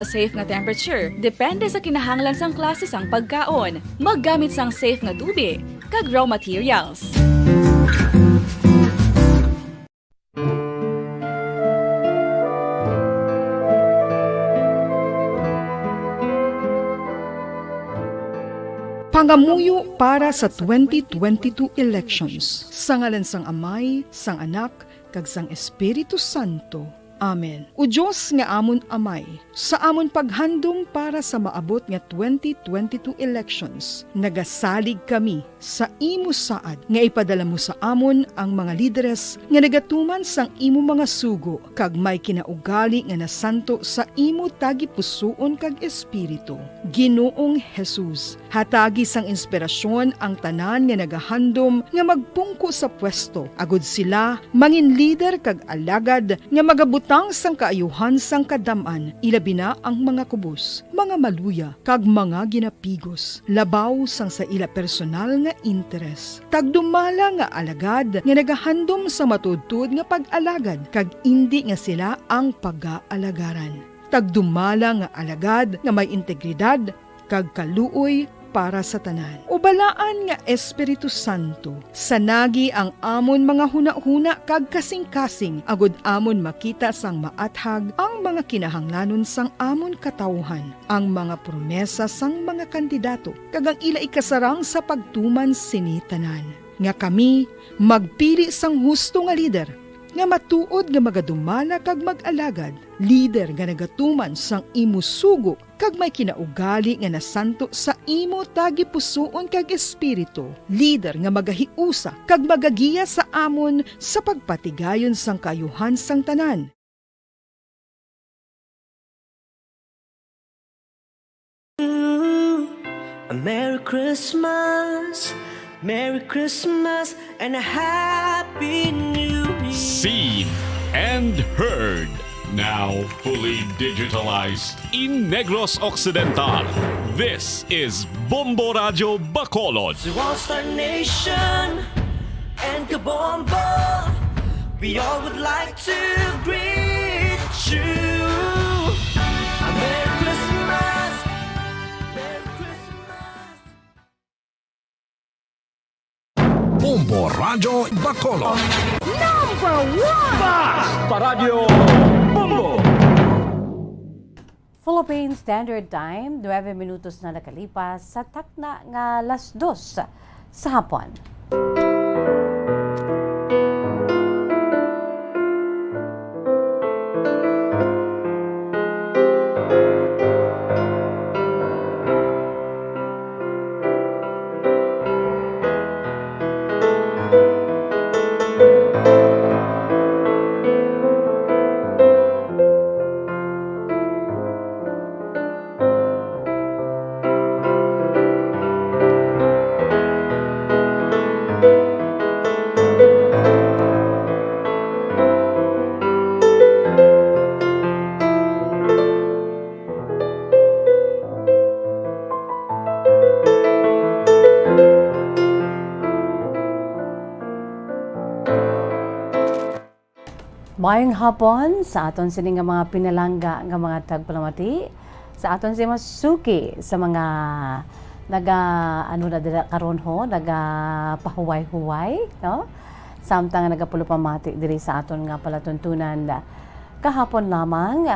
Safe nga temperature, depende sa kinahanglan sang klase sang pagkaon. Maggamit sang safe nga tubig, kag raw materials. Pangamuyo para sa 2022 elections. Sa ngalan sang Amay, sang Anak, kag sang Espiritu Santo. Amen. O Diyos nga amon Amay, sa amon paghandom para sa maabot nga 2022 elections, nagasalig kami sa imo saad nga ipadala mo sa amon ang mga lideres nga nagatuman sang imo mga sugo kag may kinaugali nga nasanto sa imo tagi pusoon kag espiritu. Ginoong Jesus, hatagi sang inspirasyon ang tanan nga nagahandom nga magpungko sa pwesto, agud sila mangin leader kag alagad nga magabutang sang kaayuhan sang kadaman, ilabi na ang mga kubos, mga maluya kag mga ginapigos, labaw sang sa ila personal nga interes. Tagdumala nga alagad nga nagahandom sa matudtod nga pag-alagad kag indi nga sila ang pag-aalagaran. Tagdumala nga alagad nga may integridad kag kaluoy para sa tanan. Ubalaan nga Espiritu Santo, sanagi ang amon mga huna-huna kag kasing-kasing, agud amon makita sang maathag ang mga kinahanglanon sang amon katawhan, ang mga promesa sang mga kandidato, kag ang ila ikasarang sa pagtuman sini tanan. Nga kami magpili sang husto nga lider, nga matuod nga magadumala kag mag-alagad, lider nga nagatuman sang imo sugo kag may kinaugali nga nasanto sa imo tagi pusoon kag espiritu, lider nga magahiusa kag magagiya sa amon sa pagpatigayon sang kayuhan sang tanan. A Merry Christmas, Merry Christmas, and a Happy New Year. Seen and heard. Now fully digitalized in Negros Occidental. This is Bombo Radio Bacolod. To All-Star Nation and Bombo, we all would like to greet you. A Merry Christmas, Merry Christmas. Bombo Radio Bacolod. Philippine Standard Time, 9 minutos na nakalipas sa takna nga 2:00 sa hapon. Mayong hapon sa aton sini nga mga pinalangga nga mga tagpalamati, sa aton si masuki sa mga naga na dira karon ho, naga pahuway-huway, no? Samtang nagapulupamati diri sa aton nga palatuntunan kahapon lamang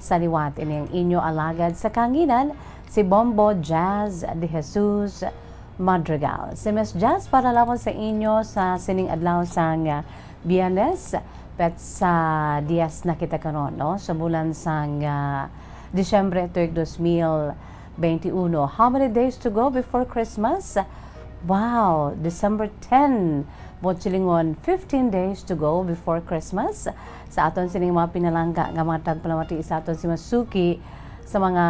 sa liwat ining inyo alagad sa kanginan si Bombo de Jesus-Madrigal. Si Miss Jazz para lawan sa inyo sa sining adlaw sang Biyernes pet sa Dias na kita karon, no? Sa bulan sang Disyembre 2021. How many days to go before Christmas? Wow, December 10. Botsilingon, 15 days to go before Christmas. Sa aton sining mga pinalangga nga mga tagpalamati sa aton si Masuki sa mga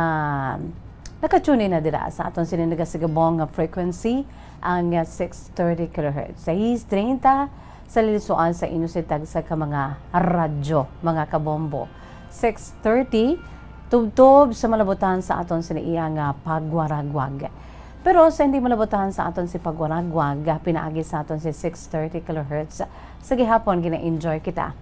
nakatune na dira sa aton sining nagasigabong nga frequency ang 630 kHz. Sa 30 sa lilisuan sa inusitag sa ka mga radyo, mga kabombo. 6:30, tubtob sa malabutan sa aton sa iya nga pagwaragwag. Pero sa hindi malabutan sa aton si pagwaragwag, pinaagi sa aton si 630 kHz. Sa gihapon, gina-enjoy kita.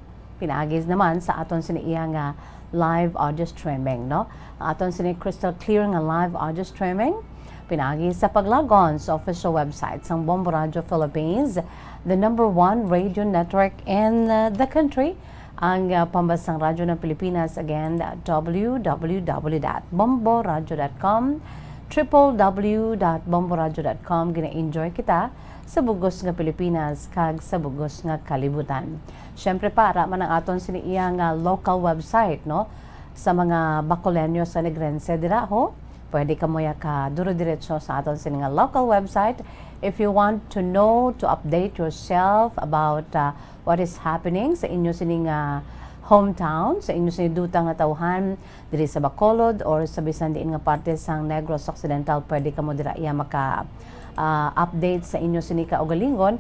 pinaagis naman sa aton sini iya nga live audio streaming, no? Ang aton sini crystal clear nga live audio streaming pinaagi sa paglogon sa official website sang Bombo Radio Philippines, the #1 radio network in the country, ang pambasang radyo ng Pilipinas. Again, www.bomboradio.com, www.bomboradio.com. Gina-enjoy kita sa bugos nga Pilipinas kag sa bugos nga kalibutan. Syempre para man ang aton siniiya nga local website, no? Sa mga Bacoleños sa Negrense dira ho, pwede ka mo ka duro-diretso sa aton sini nga local website if you want to know, to update yourself about what is happening sa inyo sini nga hometown, sa inyo sini dutang nga tawhan diri sa Bacolod or sa bisan diin nga parte sang Negros Occidental. Pwede ka mo dira iya maka update sa inyo sini kaugalingon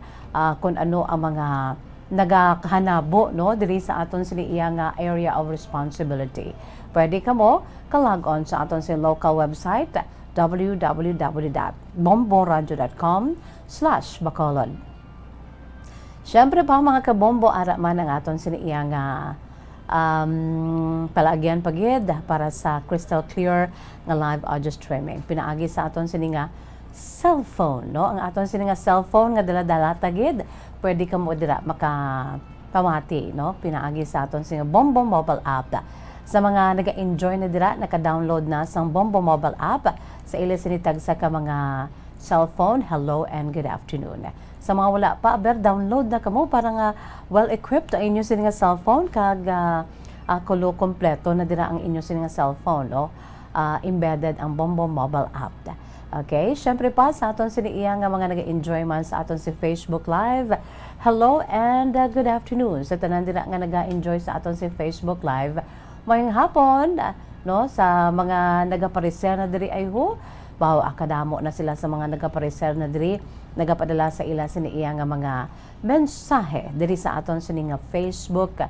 kung ano ang mga nagahanabo, no, diri sa aton sini iya nga area of responsibility. Pwede ka mo ka-log on sa aton sini local website www.bomboradio.com/Bacolod. Syempre pa mga kabombo, ara man ang aton sini iya nga palagyan pagid para sa crystal clear nga live audio streaming. Pinaagi sa aton sini nga cellphone, no? Ang aton sini nga cellphone nga dala-dala tagid, pwede ka mo dira makapamati, no? Pinaagi sa aton sini nga Bombo mobile app. Sa mga naga-enjoy na dira, naka-download na sang Bombo mobile app sa ila sinitag sa ka mga cellphone, hello and good afternoon. Sa mga wala pa, download na kamo para nga well-equipped ang inyo sini nga cellphone kag kulo kompleto na dira ang inyo sini nga cellphone, no? Embedded ang Bombo mobile app. Okay, syempre pa sa aton sini iya nga mga naga-enjoy man sa aton si Facebook Live. Hello and good afternoon sa tanan dira nga naga-enjoy sa aton si Facebook Live. Mayong hapon, no, sa mga nagapareser na diri ay ho. Wow, akadamo na sila sa mga nagapareser na diri, nagapadala sa ila sini iya nga mga mensahe diri sa aton sini nga Facebook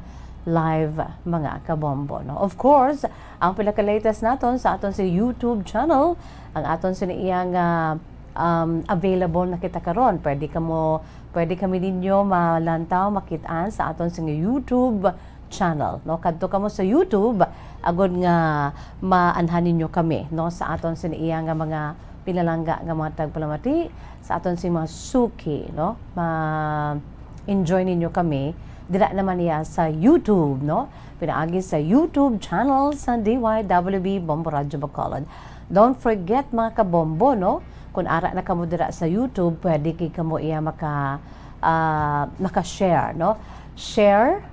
Live mga kabombo, no. Of course, ang pinaka-latest naton sa aton si YouTube channel, ang aton sini iya nga available na kita karon. Pwede kami ninyo malantaw, makitaan sa aton sini YouTube channel, no. Kadto kamo sa YouTube agud nga maanhan ninyo kami, no, sa aton sini iya nga mga pinalangga nga mga tagpalamati, sa aton si mga suki, no, ma-enjoy ninyo kami dira naman niya sa YouTube, no. Pinaagi sa YouTube channel sa DYWB Bombo Radio Bacolod. Don't forget mga kabombo, no, kung ara na kamo dira sa YouTube, pwede kay kamo iya maka-share, no. Share,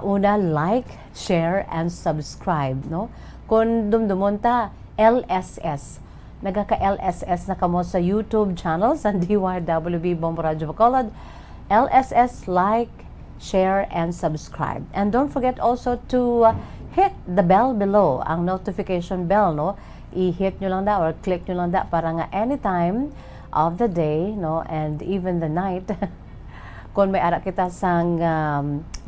una like, share and subscribe, no. Kung dumdumon ta LSS, nagaka-LSS na kamo sa YouTube channel sa DYWB Bombo Radio Bacolod. LSS, like, share and subscribe. And don't forget also to hit the bell below, ang notification bell, no. I-hit nyo lang da or click nyo lang da para nga anytime of the day, no, and even the night kung may ara kita sang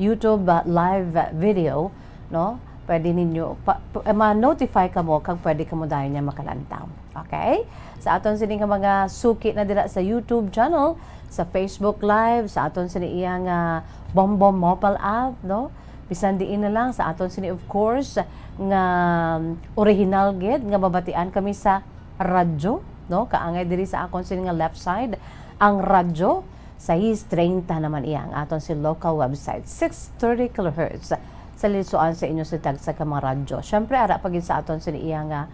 YouTube live video, no, pwede ninyo ma-notify ka mo kag pwede ka mo dahil niya makalantaw. Okay? Sa aton sini nga mga suki na dira sa YouTube channel, sa Facebook Live, sa aton sini iya nga Bombo mobile app, no? Bisan diin na lang sa aton sini of course nga original gid nga babatian kami sa radyo, no? Kaangay diri sa akon sini nga left side ang radyo 6:30 naman iya ang aton si local website 630 kHz sa lisuan sa inyo si tagsa ka mga radyo. Syempre ara pagid sa aton sini iya nga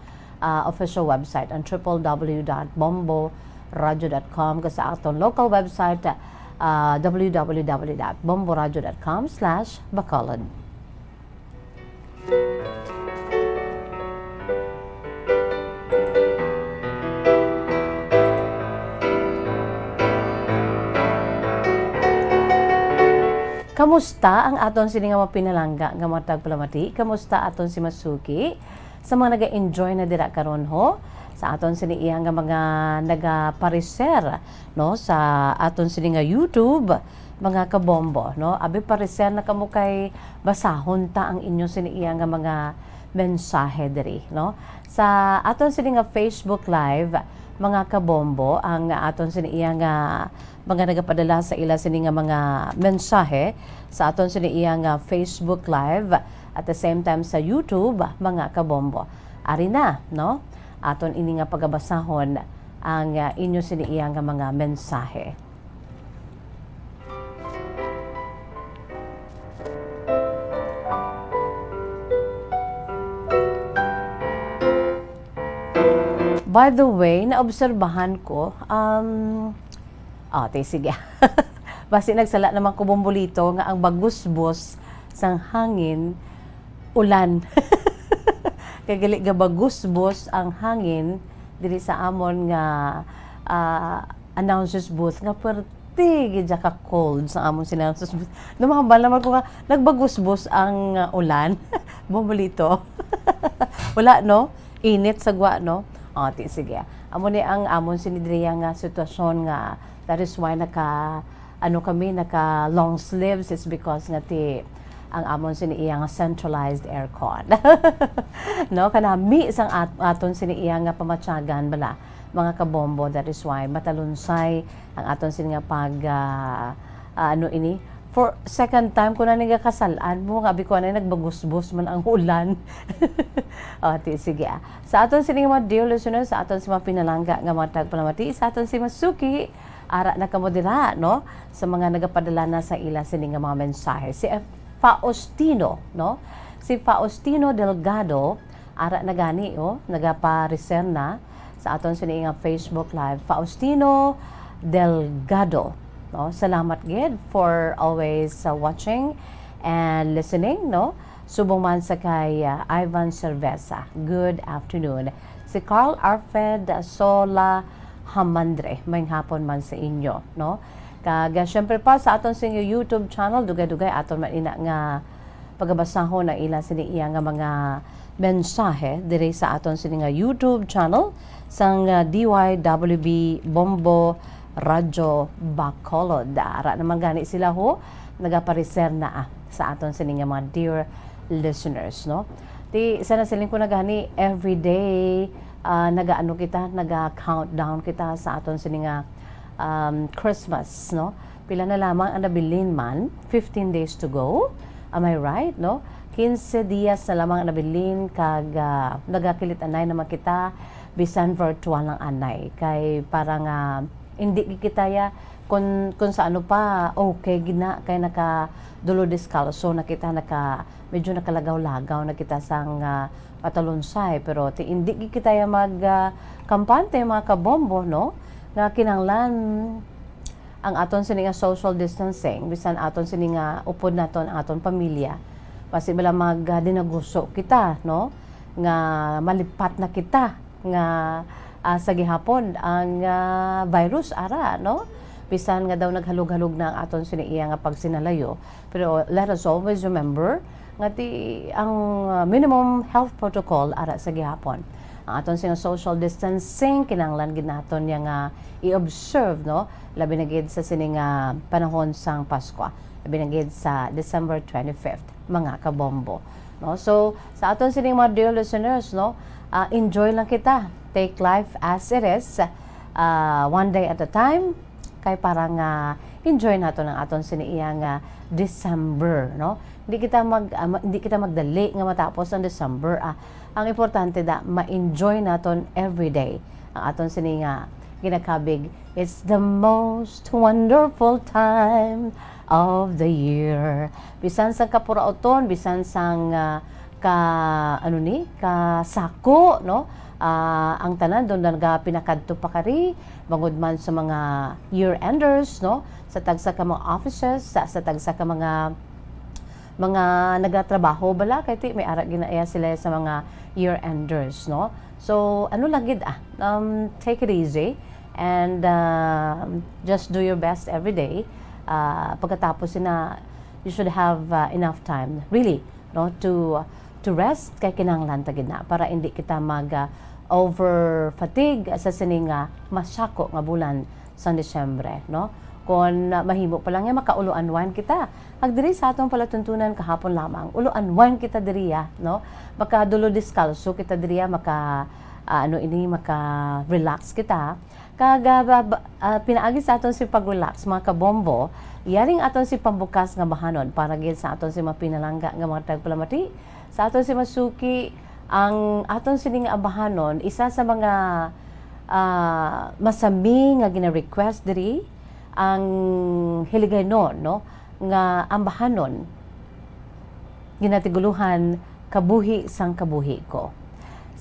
official website ang www.bomboradio.com sa aton local website www.bomboradio.com/Bacolod. Kamusta ang aton sini nga mapinalangga nga mga tagpalamati? Kamusta aton si Masuki? Sa mga naga-enjoy na dira karon ho, sa aton sini iya nga mga nagapariser, no, sa aton sini nga YouTube mga kabombo, no. Abi pariser na kamo kay basahon ta ang inyo sini iya nga mga mensahe diri, no. Sa aton sini nga Facebook Live, mga kabombo ang aton siniya nga mga nagapadala sa ila sini nga mga mensahe sa aton siniya nga Facebook Live at the same time sa YouTube mga kabombo. Ari na, no? Aton ini nga pagabasahon ang inyo siniya nga mga mensahe. By the way, naobserbahan ko, sige. Basi nagsala naman ko bombolito nga ang bagusbos sang hangin, ulan. Kaya gali nga bagusbos ang hangin, diri sa amon nga announcers booth, nga perti, gidya ka cold sa amon sinannouncers booth. Lumahambal naman ko nga, nagbagusbos ang ulan, bombolito. Wala, no? Init sa gwa, no? Sige. Amo ni ang amon sinidriya nga sitwasyon nga that is why naka long sleeves is because nga ang amon siniiya nga centralized aircon. No kanami sang aton siniiya nga pamatyagan bala mga kabombo, that is why matalunsay ang aton sini nga pag for second time ko na nagakasalan mo, nga ko na nagbagusbos man ang ulan. Sige. Sa aton sining mga dear listeners, sa aton si mga pinalangga nga matag palamati, sa aton si Masuki, ara na kamodira, no? Sa mga nagapadala na sa ila sining mga mensahe. Si Faustino, no? Si Faustino Delgado, ara na gani, nagapa-reserve na sa aton sining Facebook Live. Faustino Delgado. No, salamat gid for always watching and listening, no? Subong man sa kay Ivan Cerveza. Good afternoon. Si Carl Arfed Sola Hamandre, may hapon man sa inyo, no? Kaga syempre pa sa aton sa inyo YouTube channel, dugay-dugay aton man ina nga pagabasahon na ila siniiya nga mga mensahe diri sa aton sini nga YouTube channel sang DYWB Bombo Radyo Bacolod. Ara naman gani sila nagapariser na sa aton sining mga dear listeners, no? Sana siling ko na gani everyday nagaano kita, naga-countdown kita sa aton sining Christmas, no? Pila na lamang ang nabilin man, 15 days to go. Am I right, no? 15 dias na lamang ang nabilin kag nagakilit anay naman kita bisan virtual lang anay kay parang hindi kita ya kung sa ano pa okay gina kay naka dulo descalzo na kita medyo nakalagaw-lagaw na kita sang patalunsay pero hindi kita ya mag kampante mga kabombo, no, nga kinanglan ang aton sininga social distancing bisan aton sininga upod naton ang aton pamilya basi bala mag dinaguso kita, no, nga malipat na kita nga sa gihapon ang virus ara, no, bisan nga daw naghalog-halog na ang aton siniiya nga pagsinalayo, pero let us always remember nga ang minimum health protocol ara sa gihapon ang aton sing social distancing kinanglan gid naton yang i-observe, no, labi na gid sa sining panahon sang Pasko, labi na gid sa December 25th mga kabombo, no. So sa aton sining mga dear listeners, no, enjoy lang kita. Take life as it is, one day at a time, kay parang enjoy nato ng aton siniiyang December, no? Hindi kita magdali nga matapos ang December. Ang importante ma-enjoy naton every day ang aton sininga ginakabig. It's the most wonderful time of the year. Bisan sang kapurauton, bisan sang kasako, no? Ang tanan doon nga pinakadto pa kari bangod man sa mga year-enders, no, sa tagsa ka mga offices, sa tagsa ka mga nagatrabaho bala kay may ara ginaya sila sa mga year-enders, no. So ano lang gid take it easy and just do your best every day. Pagkatapos you should have enough time really, no, to rest kay kinahanglan ta gid na para hindi kita mag over fatigue sa sining masako nga bulan sa Disyembre, no. Kung mahimo pa lang makaulo-unwind kita agdiri sa atong palatuntunan kahapon lamang, ulo-unwind kita diriya, no, makadulo descalzo kita diriya, maka ano ini maka-relax kita. Kag pinaagi sa aton si pag-relax mga kabombo, yaring aton si pambukas nga bahanon para gid sa aton si mapinalangga nga mga tagpalamati, sa aton si masuki ang aton sining abahanon isa sa mga masami nga gina-request diri ang hiligaynon no nga ambahanon ginatiguluhan kabuhi sang kabuhi ko.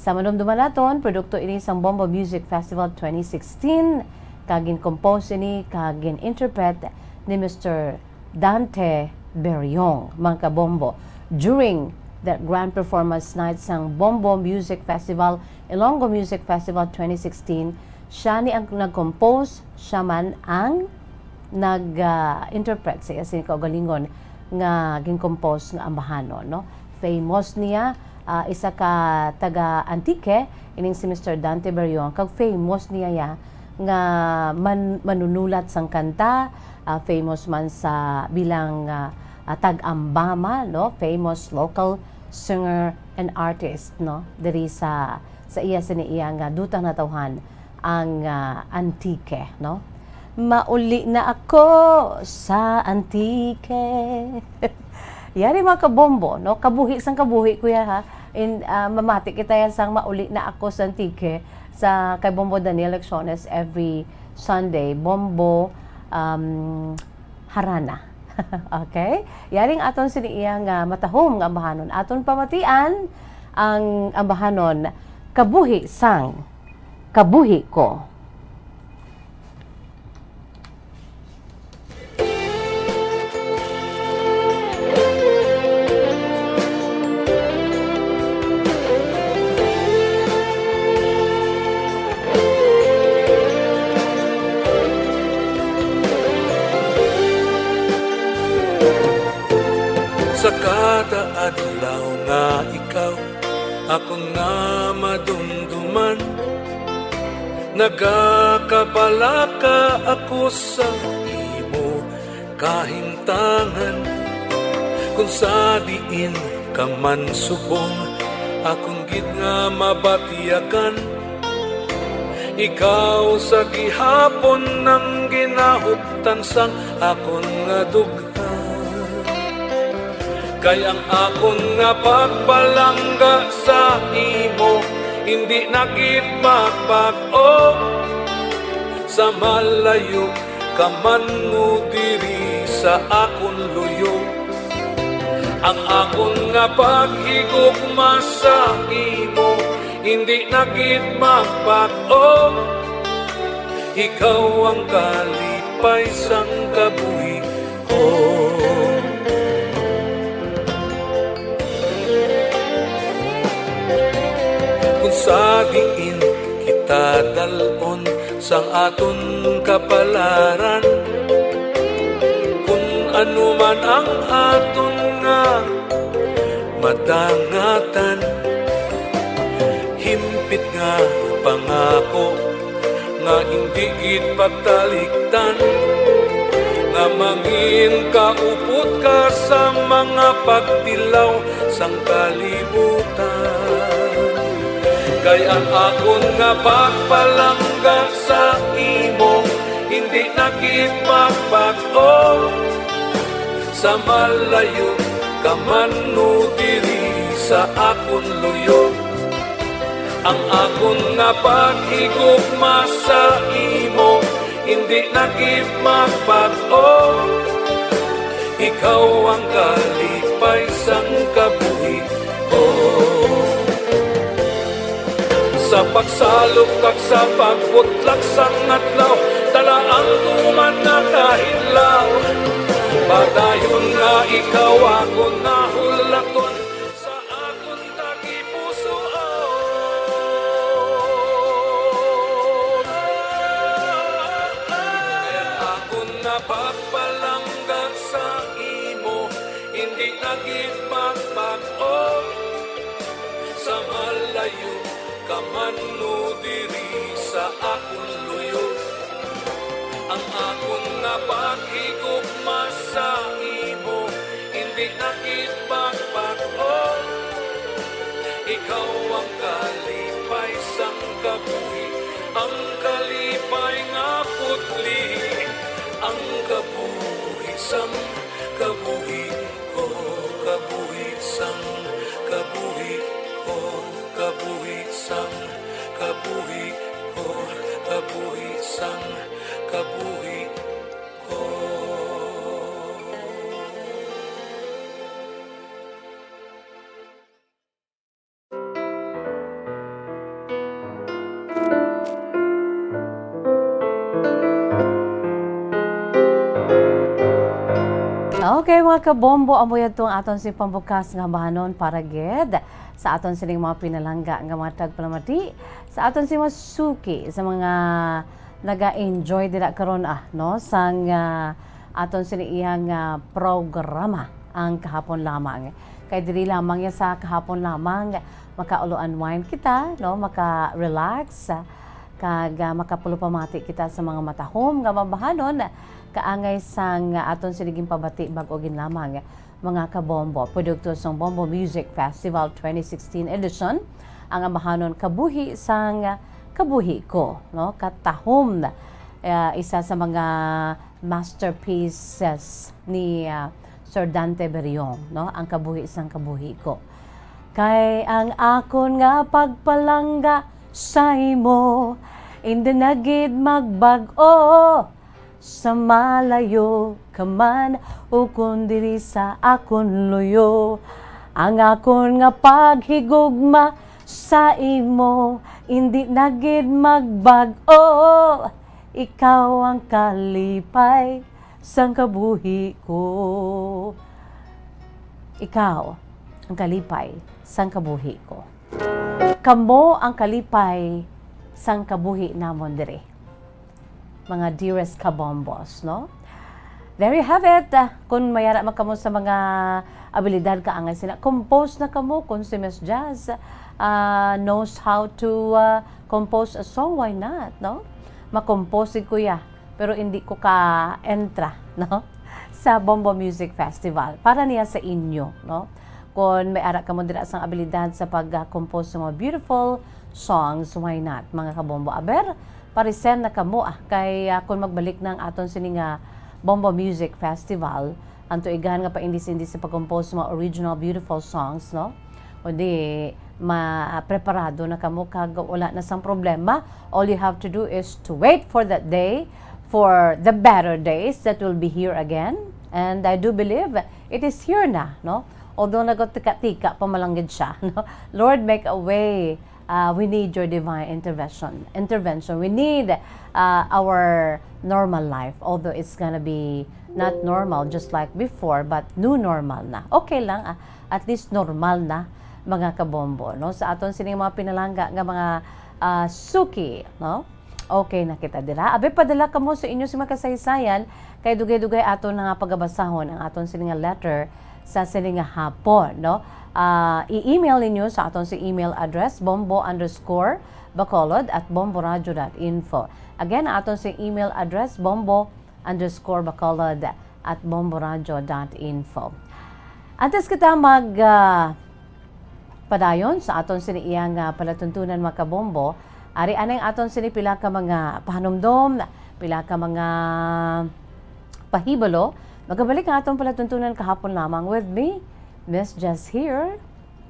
Sa manumduman naton, produkto ini sang Bombo Music Festival 2016, kagin compose ini, kagin interpret ni Mr. Dante Berriong, mga kabombo. During that grand performance night sang Bombo Music Festival, Ilonggo Music Festival 2016, siya ni ang nag-compose, siya man ang nag-interpret siya sin kaugalingon nga gin-compose nga ambahanon, no? Famous niya, isa ka taga-Antique, ining si Mr. Dante Berriong, kag famous niya ya, nga manunulat sang kanta, famous man sa bilang tag-ambama, no? Famous local singer and artist, no? Diri sa iya iya nga dutang natawhan ang Antique, no? Mauli na ako sa Antique. Yari mga kabombo, no? Kabuhi sang kabuhi kuya ha. Mamati kita yan sang mauli na ako sa Antique sa kay Bombo Daniel Lecciones every Sunday. Bombo Harana. Okay? Yaring aton siniya nga matahom nga ambahanon. Aton pamatian ang ambahanon kabuhi sang kabuhi ko. Sa kada adlaw nga ikaw ako nga madumduman, nagakabalaka ako sa imo kahimtangan. Kung sa diin ka man subong, akong gid nga mabatiyagan. Ikaw sa gihapon nang ginahuptan sang akon nga dughan. Kay ang akon nga pagpalangga sa imo, hindi nakit magbago. Sa malayo ka man mo diri sa akon luyo. Ang akon nga paghigugma sa imo, hindi nakit magbago. Ikaw ang kalipay sang kabuhi ko. Sa diin kita dalon sang aton kapalaran, kung ano man ang aton nga madangatan, himpit nga pangako nga hindi gid pagtalikdan, nga mangin kaupot ka sa mga pagtilaw sang kalibutan. Kay ang akon nga pagpalangga sa imo, hindi nakit magbago. Sa malayo ka man no diri sa akon luyo. Ang akon nga paghigugma sa imo, hindi nakit magbago. Ikaw ang kalipay sang kabuhi ko. Sa pagsalok kag sa pagbutlak sang adlaw, dala ang tuman na kahilaw. Padayon nga ikaw ako nahulaton sa akong tagipuso. Kaya akong napagpalanggan sa imo, hindi naging magbago. Sa malayo kaman no diri sa akong luyo. Ang akong nga paghigugma sa imo, hindi nakit magbago. Ikaw ang kalipay sang kabuhi, ang kalipay nga putli, ang kabuhisang kabuhi ko, kabuhisang kabuhi ko, kabuhisang kabuhi ko, kabuhisang kabuhi ko. Okay mga kabombo, amoy itong aton si pambukas nga bahanon para ged sa aton sining mga pinalangga nga mga tagpalamati, sa aton si masuki sa mga naga-enjoy dira karon no sang aton sining iyang programa ang kahapon lamang. Kay diri lamang ya sa kahapon lamang makaulo-unwind kita, no, maka-relax kag makapulupamati kita sa mga matahom nga mabahanon kaangay sang aton siniging pabati bag-o ginlamang mga kabombo. Produkto sang Bombo Music Festival 2016 edition ang amahanon kabuhi sang kabuhi ko, no, katahom isa sa mga masterpieces ni Sir Dante Berriong, no, ang kabuhi sang kabuhi ko. Kay ang akon nga pagpalangga sa imo indi nagid magbag-o sa malayo ka man o kun diri sa akon luyo, ang akon nga paghigugma sa imo indi nagid magbag-o, ikaw ang kalipay sang kabuhi ko, ikaw ang kalipay sang kabuhi ko, kamo ang kalipay sang kabuhi namon diri mga dearest kabombos, no? There you have it. Kung mayara man kamo sa mga abilidad kaangay sila, compose na kamo. Kung si Miss Jazz knows how to compose a song, why not, no? Makompose ko ya, pero hindi ko ka-entra, no? Sa Bombo Music Festival. Para niya sa inyo, no? Kung may ara kamo dira sang abilidad sa pag-compose ng mga beautiful songs, why not, mga kabombo? Aber, parisen na kamo kay kung magbalik ng aton sining Bombo Music Festival ang tuigan nga paindis-indis sa pag-compose mga original beautiful songs, no? Kundi ma-preparado na kamo kag wala na sang problema. All you have to do is to wait for that day, for the better days that will be here again. And I do believe it is here na, no? Although nagotika-tika pamalanggid siya, no? Lord, make a way. We need your divine intervention. We need our normal life, although it's gonna be not normal just like before, but new normal na. Okay lang, at least normal na, mga kabombo, no? Sa aton sining mga pinalangga nga mga suki, no? Okay na kita dira. Abe padala kamo sa inyo si mga kasaysayan kay dugay-dugay aton nga pagabasahon ang aton sining letter sa sining hapon, no? I-email ninyo sa aton si email address bombo_bacolod@bomboradio.info. Again, aton si email address bombo_bacolod@bomboradio.info. Antes kita mag padayon sa aton siniiyang palatuntunan mga kabombo, ari anay aton sini pila ka mga pahanumdom, pila ka mga pahibalo. Magabalik ang aton palatuntunan kahapon lamang with me, Miss Jess here,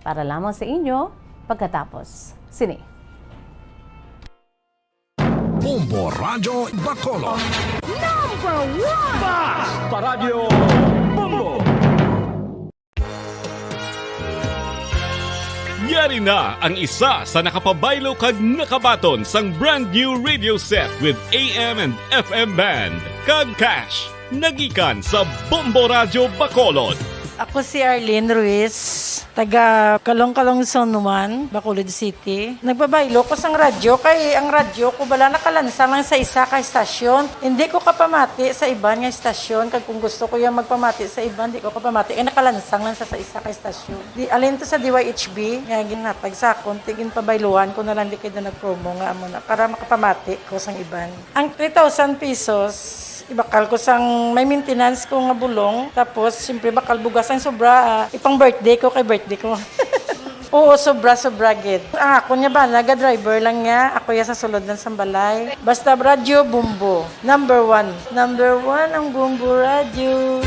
para lamang sa inyo pagkatapos. Sini. Bombo Radyo Bacolod. Paradyo Bombo! Yari na ang isa sa nakapabaylo kag nakabaton sang brand new radio set with AM and FM band. Kag cash, nagikan sa Bombo Radyo Bacolod. Ako si Arlene Ruiz, taga Kalong-Kalong Zone 1, Bacolod City. Nagbabaylo ko sang radyo, kay ang radyo ko bala nakalansa lang sa isa ka estasyon. Hindi ko kapamati sa iban nga estasyon, kag kung gusto ko yung magpamati sa iban, hindi ko kapamati. Kaya nakalansang lang sa isa ka estasyon. Alin to sa DYHB, nga ginapag sa akon, tigin pabayluan ko na lang di kayo na nag-promo nga amo na, para makapamati ko sang iban. Ang 3,000 pesos, ibakal ko sang may maintenance ko nga bulong, tapos siyempre bakal bugas ang sobra, ipang birthday ko kay birthday ko. Oo, sobra-sobra gid. Ako niya ba, naga-driver lang niya. Ako ya sa sulod ng sambalay. Basta radyo, Bombo. Number 1. Number 1 ang Bombo radyo.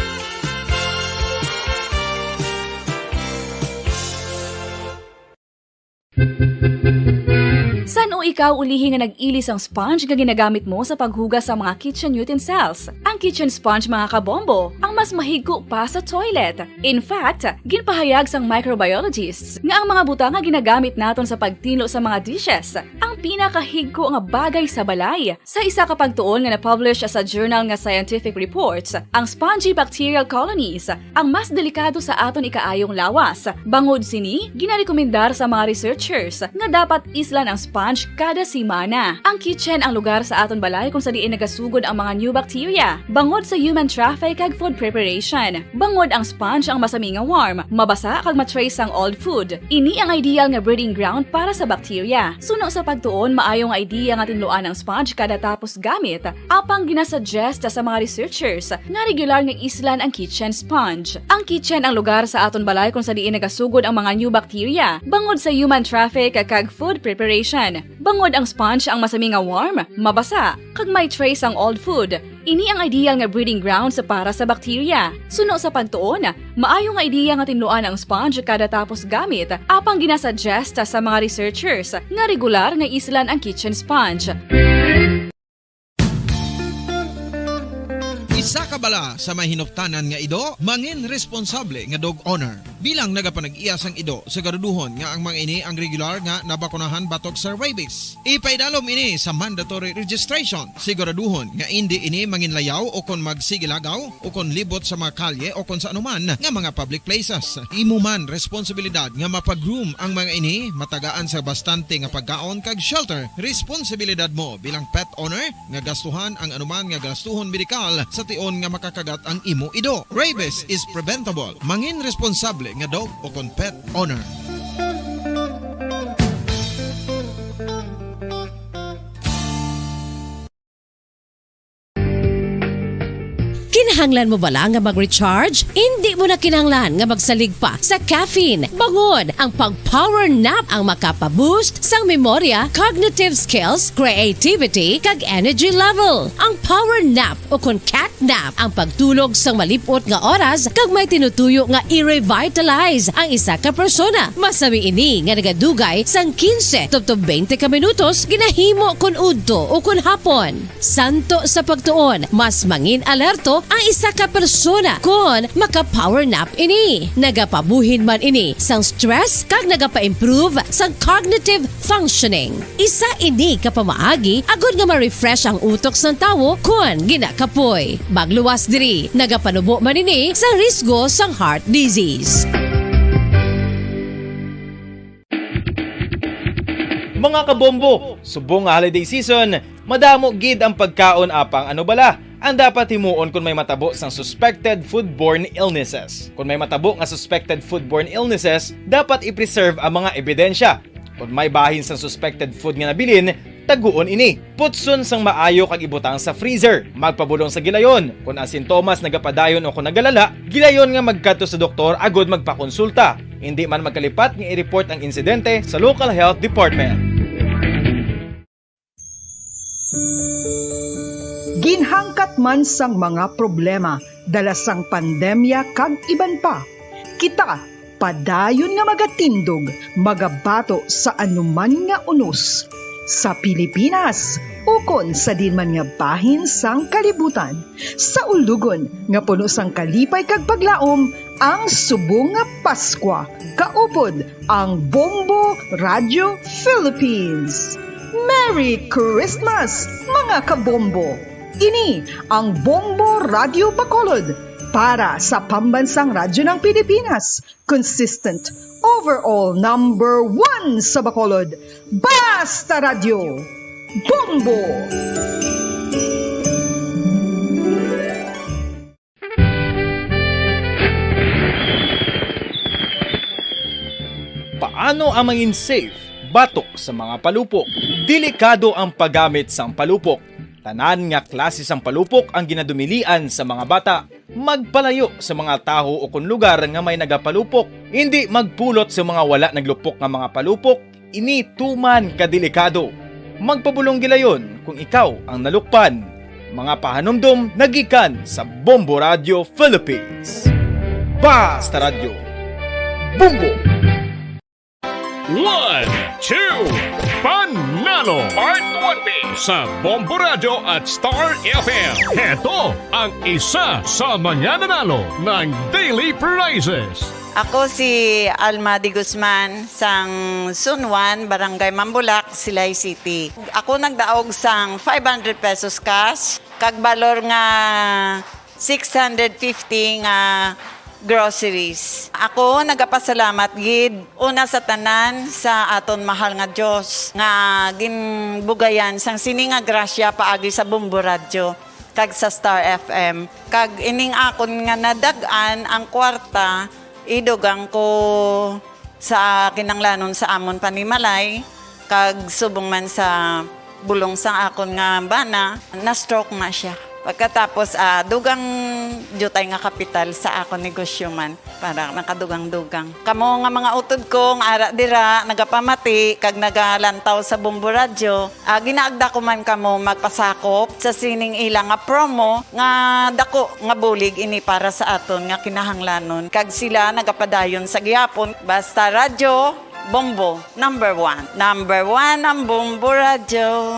San o ikaw ulihi nga nag-ilis ang sponge nga ginagamit mo sa paghugas sa mga kitchen utensils? Ang kitchen sponge mga kabombo, ang mas mahigko pa sa toilet. In fact, ginpahayag sang microbiologists nga ang mga butang nga ginagamit naton sa pagtilo sa mga dishes ang pinakahigko nga bagay sa balay. Sa isa ka pagtuon nga na-publish sa journal nga Scientific Reports, ang spongy bacterial colonies ang mas delikado sa aton ikaayong lawas. Bangod sini, ginarekomendar sa mga researchers nga dapat islan ang sponge kada simana. Ang kitchen ang lugar sa aton balay kung sa diin nagasugod ang mga new bacteria. Bangod sa human traffic kag food preparation. Bangod ang sponge ang masami nga warm, mabasa kag matrace ang old food. Ini ang ideal nga breeding ground para sa bacteria. Suno sa pagtuon, maayong idea nga tinluan ang sponge kada tapos gamit. Apang ginasuggest sa mga researchers nga regular nga islan ang kitchen sponge. Ang kitchen ang lugar sa aton balay kung sa diin nagasugod ang mga new bacteria. Bangod sa human traffic kag food preparation. Bangod ang sponge ang masami nga warm, mabasa, kag may trace ang old food. Ini ang ideal nga breeding ground sa para sa bacteria. Suno sa pagtuon, maayo nga idea nga tinluan ang sponge kada tapos gamit, apang ginasuggest sa mga researchers nga regular nga islan ang kitchen sponge. Isa ka bala sa mahinuptanan nga ido, mangin responsable nga dog owner. Bilang nagapanag-iyas ang ido, siguraduhon nga ang mga ini ang regular nga nabakunahan batok sa rabies. Ipaidalom ini sa mandatory registration. Siguraduhon nga hindi ini manginlayaw o kon magsigilagaw o kon libot sa mga kalye o kon sa anuman nga mga public places. Imo man responsibilidad nga mapag-groom ang mga ini, matagaan sa bastante nga pagkaon kag shelter. Responsibilidad mo bilang pet owner nga gastuhan ang anuman nga gastuhon medikal sa tion nga makakagat ang imo ido. Rabies is preventable. Mangin responsable nga dog o kon pet owner. Kinahanglan mo bala nga mag-recharge? Hindi mo na kinahanglan nga magsalig pa sa caffeine. Bangod, ang pag-power nap ang makapaboost sang memorya, cognitive skills, creativity, kag energy level. Ang power nap o kon cat nap ang pagtulog sang malipot nga oras kag may tinutuyo nga i-revitalize ang isa ka persona. Masami ini nga nagadugay sang 15 tubtob 20 ka minutos ginahimo kun udto o kun hapon. Santo sa pagtuon, mas mangin alerto ang isa ka persona kung maka-power nap ini. Nagapabuhin man ini sang stress kag nagapa-improve sang cognitive functioning. Isa ini kapamaagi agud nga ma-refresh ang utok sang tawo kung ginakapoy. Magluwas diri, nagapanubo man ini sa risgo sang heart disease. Mga kabombo, subong nga holiday season, madamo gid ang pagkaon apang ano bala ang dapat himuon kung may matabo sang suspected foodborne illnesses. Kung may matabo nga suspected foodborne illnesses, dapat i-preserve ang mga ebidensya. Kung may bahin sang suspected food nga nabilin, taguon ini. Putson sang maayo kag ibutang sa freezer. Magpabulong sa gilayon. Kung ang sintomas nagapadayon o kung nagalala, gilayon nga magkadto sa doktor agud magpakonsulta. Hindi man magkalipat nga i-report ang insidente sa local health department. Ginhangkat man sang mga problema dala sang pandemya kag iban pa. Kita padayon nga magatindog, magabato sa anuman nga unos sa Pilipinas ukon sa dinman nga bahin sang kalibutan. Sa ulugon nga puno sang kalipay kag paglaom ang subong nga Paskwa. Kaupod ang Bombo Radio Philippines. Merry Christmas mga kabombo! Ini ang Bombo Radio Bacolod para sa pambansang radyo ng Pilipinas. Consistent, overall number 1 sa Bacolod. Basta Radio! Bombo! Paano ang mangin safe batok sa mga palupok? Delikado ang paggamit sang palupok. Tanan nga klase sang palupok ang ginadumilian sa mga bata. Magpalayo sa mga taho o kun lugar nga may nagapalupok. Hindi magpulot sa mga wala naglupok nga mga palupok. Ini tuman kadelikado. Magpabulong gilayon kung ikaw ang nalukpan. Mga pahanumdum nagikan sa Bombo Radio Philippines. Basta Radio Bombo! 1, 2, Panalo Part 1B sa Bombo Radio at Star FM. Heto ang isa sa manyananalo ng Daily Prizes. Ako si Alma de Guzman sang Sunwan, Barangay Mambulak, Silay City. Ako nagdaog sang 500 pesos cash, kag balor nga 650 nga groceries. Ako nagapasalamat gid una sa tanan sa aton mahal nga Dios nga ginbugayan sang sini nga grasya paagi sa Bombo Radio kag sa Star FM. Kag ining akon nga nadag-an ang kwarta idugang ko sa kinanglanon sa amon panimalay kag subong man sa bulong sang akon nga bana na stroke na siya. Pagkatapos, dugang jutay nga kapital sa ako negosyo man. Para nakadugang-dugang. Kamo nga mga utod ko, nga ara dira, nagapamati, kag nagalantaw sa Bombo Radio. Ginaagda ko man kamo magpasakop sa sining ilang nga promo, nga dako nga bulig ini para sa aton nga kinahanglanon. Kag sila nagapadayon sa gihapon. Basta Radio Bombo, number 1. Number 1 ang Bombo Radio.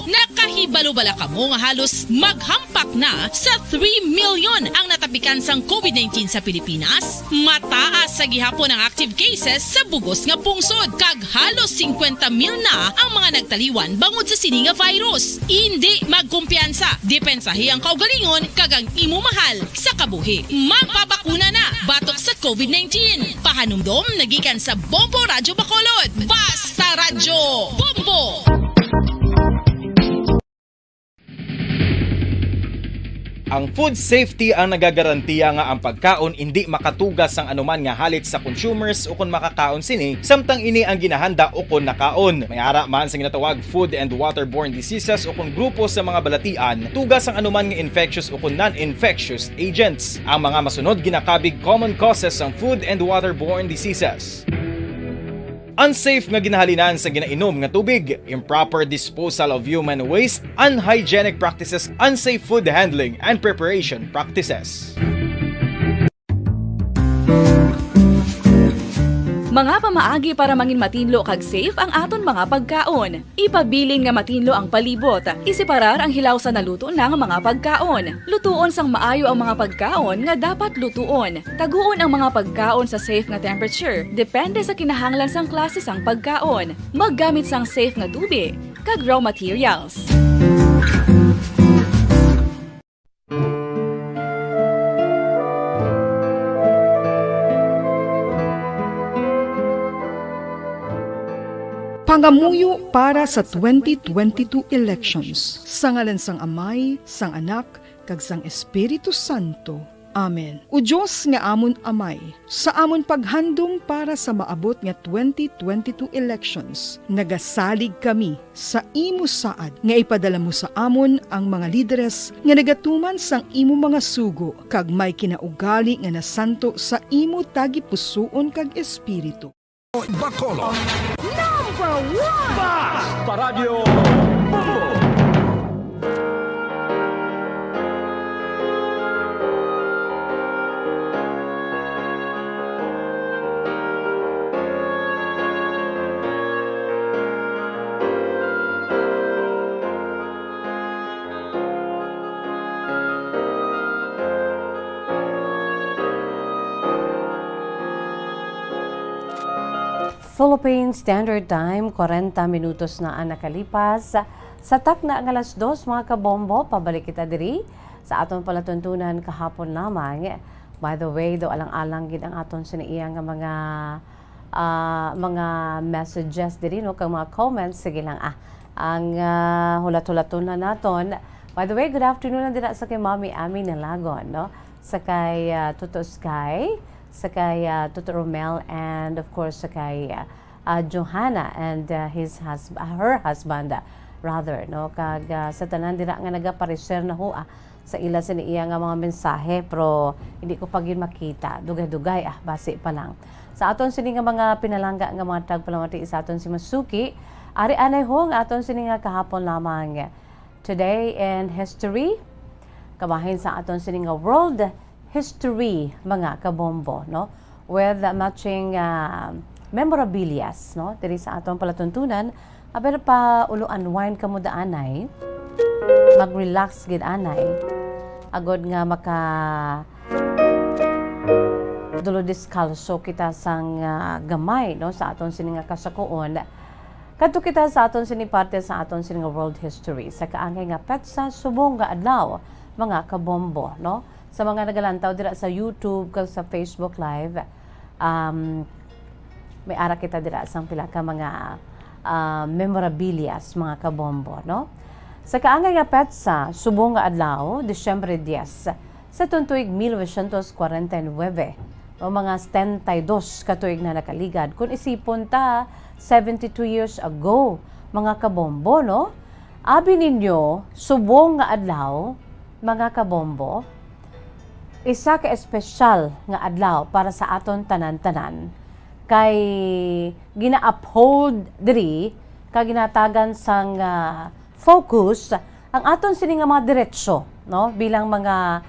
Nakahibalo-bala ka mo nga halos maghampak na sa 3 million ang natapikan sang COVID-19 sa Pilipinas. Mataas sa gihapon ang active cases sa bugos nga pungsod. Kag halos 50 mil na ang mga nagtaliwan bangod sa sini nga virus. Hindi magkumpiyansa. Depensahi ang kaugalingon kag ang imo mahal sa kabuhi. Magpabakuna na batok sa COVID-19. Pahanumdom nagikan sa Bombo Radio Bacolod. Basta Radio Bombo! Ang food safety ang nagagarantiya nga ang pagkaon hindi makatugas ang anuman nga halit sa consumers o kung makakaon sini, samtang ini ang ginahanda o kung nakaon. May ara man sa ginatawag food and waterborne diseases o kung grupo sa mga balatian, tugas ang anuman nga infectious o kung non-infectious agents. Ang mga masunod ginakabig common causes ng food and waterborne diseases. Unsafe nga ginahalinan sa ginainom nga tubig, improper disposal of human waste, unhygienic practices, unsafe food handling, and preparation practices. Mga pamaagi para mangin matinlo kag safe ang aton mga pagkaon. Ipabilin nga matinlo ang palibot. Isiparar ang hilaw sa naluto ng mga pagkaon. Lutuon sang maayo ang mga pagkaon nga dapat lutuon. Taguon ang mga pagkaon sa safe nga temperature. Depende sa kinahanglan sang klase sang pagkaon. Maggamit sang safe nga tubig kag raw materials. Pangamuyo para sa 2022 elections. Sa ngalan sang Amay, sang Anak, kag sang Espiritu Santo. Amen. O Diyos nga amon Amay, sa amon paghandom para sa maabot nga 2022 elections, nagasalig kami sa imo saad nga ipadala mo sa amon ang mga lideres nga nagatuman sang imo mga sugo, kag may kinaugali nga nasanto sa imo tagipusoon kag Espiritu. Bacolod. Number 1! Basta Radio Bombo! Philippine Standard Time, 40 minutos na ang nakalipas. Sa takna ng alas 2, mga kabombo, pabalik kita diri sa aton palatuntunan kahapon lamang. By the way, do alang-alang gid ang aton siniiyang mga messages diri, no, kang mga comments. Sige lang, ang hulat-hulaton na naton. By the way, good afternoon na dira sa kay Mami Ami Nalagon, no? Sa kay Tuto Sky, sa kay Tuto Romel, and of course sa kay Johanna and her husband rather, no, kag sa tanan dira nga nagapareser na ho sa ila sa iya nga mga mensahe, pero hindi ko pa gyud makita, dugay-dugay base pa lang sa aton sini nga mga pinalangga nga mga tagpalamati sa aton si Masuki. Ari anay ho nga aton sini nga kahapon lamang today in history, kabahin sa aton sini nga world history mga kabombo, no, with matching memorabilias, no, diri sa aton palatuntunan. Aber pa ulo unwind kamo daanay, mag-relax gid anay, agod nga maka dulo diskalso kita sang gamay, no, sa aton sini nga kasakuon. Kadto kita sa aton sini parte sa aton sini nga world history sa kaangay nga petsa subong nga adlaw mga kabombo, no, sa mga nagalantaw dira sa YouTube kag sa Facebook live. May ara kita dira sang pila ka mga memorabilias mga kabombo, no, sa kaangay nga petsa subong nga adlaw Disyembre 10 sa tuig 1949, o mga 72 katuig na nakaligad. Kung isipon ta, 72 years ago, mga kabombo, no? Abi ninyo, subong nga adlaw, mga kabombo, isa ka espesyal nga adlaw para sa aton tanan-tanan. Kay gina-uphold diri, kay ginatagan sang focus, ang aton sini nga mga diretsyo, no? Bilang mga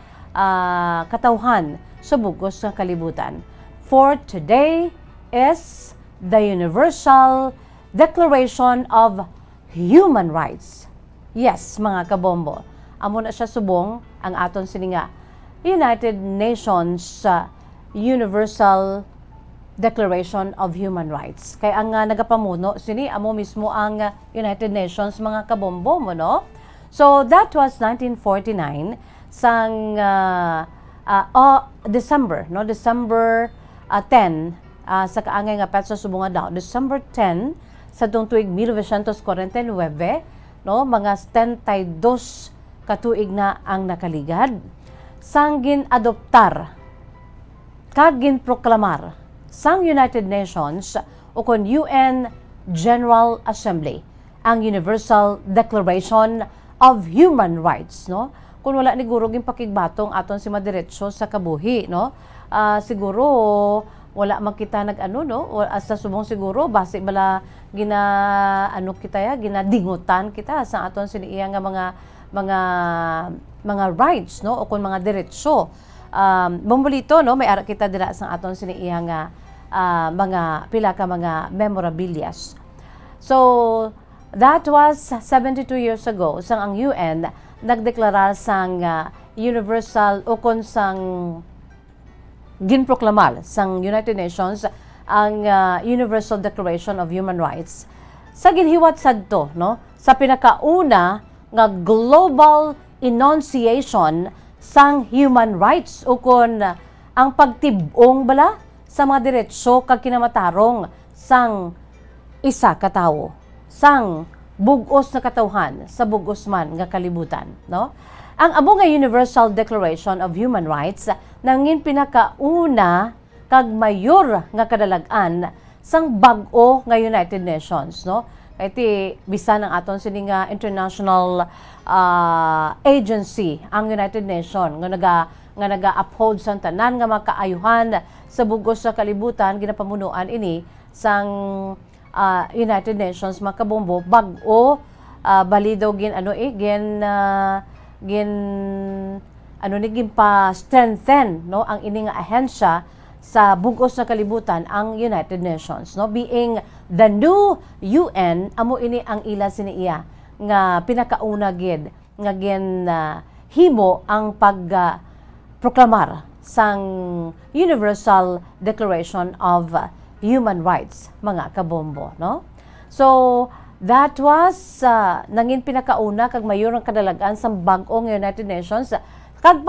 katawhan sa bugos ng kalibutan. For today is the Universal Declaration of Human Rights. Yes, mga kabombo. Amo na siya subong ang aton sininga United Nations Universal Declaration of Human Rights. Kaya ang nagapamuno sini amo mismo ang United Nations, mga kabombo mo, no? So that was 1949 sang December, no, December 10 sa kaangay nga petsa subong daw December 10 sa tuig 1949, no, mga 72 katuig na ang nakaligad sang gin-adoptar kag gin-proklamar sang United Nations o kon UN General Assembly ang Universal Declaration of Human Rights, no. Kung wala ni guro gin pakigbatong aton si madiretso sa kabuhi, no, siguro wala makita nag-ano, no, sa subong siguro base bala gina ano kita ginadingutan kita sa aton siniya nga mga rights, no, o kung mga diretso. Bombolito, no, may ara kita dira sa aton siniya nga mga pila ka mga memorabilias. So that was 72 years ago sang ang UN nagdeklarar sang universal o kon sang ginproklamar sang United Nations ang Universal Declaration of Human Rights sa ginhiwat sadto, no, sa pinakauna nga global enunciation sang human rights o kon ang pagtibong bala sa mga diretso kag kinamatarong sang isa ka tawo, sang bugos na katawhan sa bugos man nga kalibutan, no? Ang amo nga Universal Declaration of Human Rights nangin pinakauna kag mayor nga kadalagan sang bag-o nga United Nations, no? Kay ti bisan ang aton sini nga international agency ang United Nations nga naga-uphold sang tanan nga makaayuhan sa bugos sa kalibutan, ginapamunuan ini sang United Nations, mga kabombo, bag-o balidaw gin pa strengthen, no, ang ini nga ahensya sa bugos na kalibutan ang United Nations, no, being the new UN. Amo ini ang ila siniya nga pinakauna gid nga himo ang proklamar sang Universal Declaration of Human Rights, mga kabombo, no? So that was nangin pinakauna kag mayor ang kadalagan sa bag-ong United Nations kag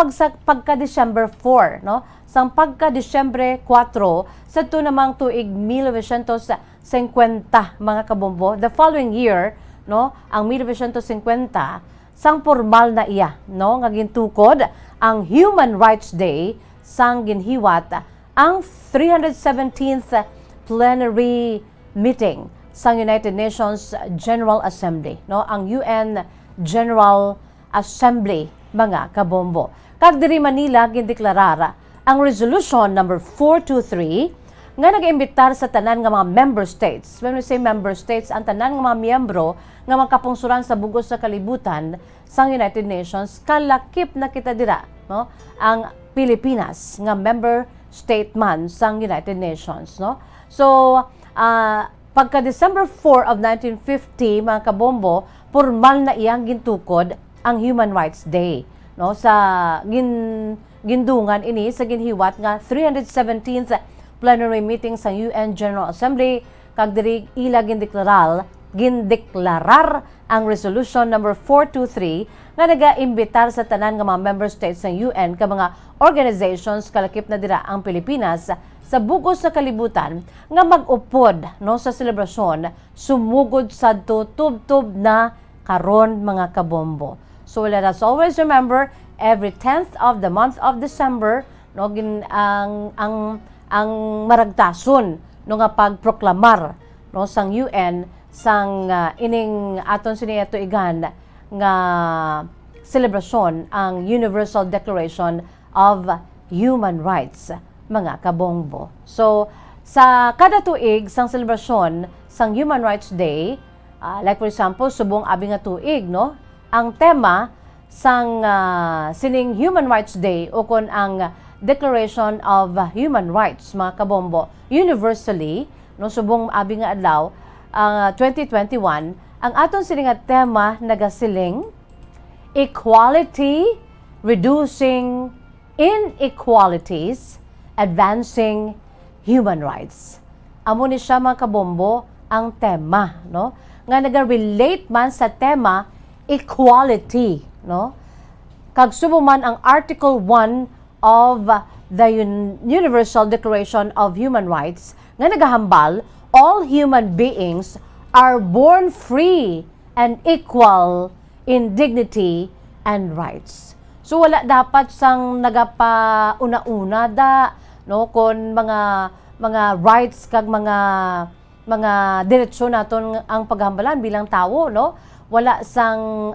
pagka December 4, no, sang pagka Disyembre 4 sa namang tuig 1950, mga kabombo, the following year, no, ang 1950 sang formal na iya, no, nga gintukod ang Human Rights Day sang ginhiwat ang 317th plenary meeting sa United Nations General Assembly, no? Ang UN General Assembly, mga kabombo. Kag diri Manila gindeklarar ang resolution number 423 nga nag-imbitar sa tanan nga mga member states. When we say member states, ang tanan nga mga miyembro nga makapungsuran sa bugos sa kalibutan sa United Nations, kalakip na kita dira, no? Ang Pilipinas nga member state man sa United Nations, no? So, pagka December 4 of 1950, mga kabombo, formal na iyang gintukod ang Human Rights Day, no? Sa gindungan ini sa ginhiwat nga 317th plenary meeting sa UN General Assembly, kag diri ila gindeklarar ang resolution number 423 nga naga-imbitar sa tanan nga mga member states ng UN ka mga organizations kalakip na dira ang Pilipinas sa bugos sa kalibutan nga mag-upod, no, sa selebrasyon sumugod sa tubtub na karon, mga kabombo. So let us always remember every 10th of the month of December, no, ang maragtason no nga pagproklamar, no, sang UN sang ining aton sini tuigan nga selebrasyon ang Universal Declaration of Human Rights, mga kabombo. So sa kada tuig sang selebrasyon sang Human Rights Day, like for example subong abi nga tuig, no, ang tema sang sining Human Rights Day o kon ang Declaration of Human Rights, mga kabombo, universally, no, subong abi nga adlaw, 2021, ang aton sining nga tema nagasiling equality, reducing inequalities, advancing human rights. Amo ni siya, mga kabombo, ang tema, no, nga naga-relate man sa tema equality, no? Kag subo man ang Article 1 of the Universal Declaration of Human Rights nga nagahambal, all human beings are born free and equal in dignity and rights. So wala dapat sang nagapauna-una da, no, kon mga rights kag mga diretsyon naton ang paghambalan bilang tao, no? Wala sang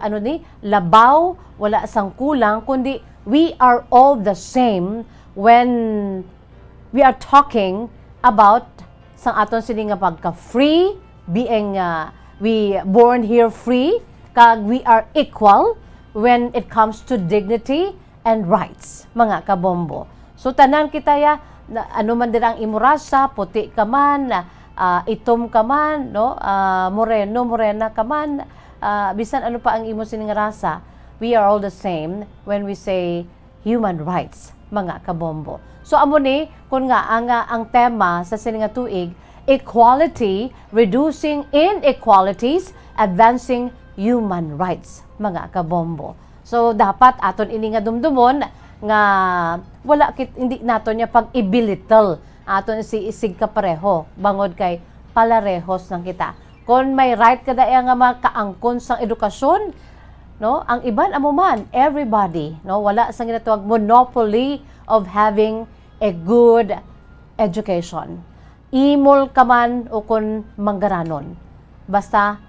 labaw, wala sang kulang, kundi we are all the same when we are talking about sang aton sini nga pagka-free, being we born here free, kag we are equal when it comes to dignity and rights, mga kabombo. So tanan kita ya, ano man din ang imurasa, puti ka man, itom ka man, no, morena ka man, bisan ano pa ang imo sining rasa, we are all the same when we say human rights, mga kabombo. So amo ni kun nga ang tema sa sining nga tuig, equality, reducing inequalities, advancing human rights, mga kabombo. So dapat aton ini nga dumdumon nga wala hindi naton niya pag ibilittle aton si isig ka pareho bangod kay palarehos nang kita. Kung may right kada nga makaangkon sang edukasyon, no, ang iban amo man, everybody, no, wala sang ginatawag monopoly of having a good education. Imol ka man o kun manggaranon, basta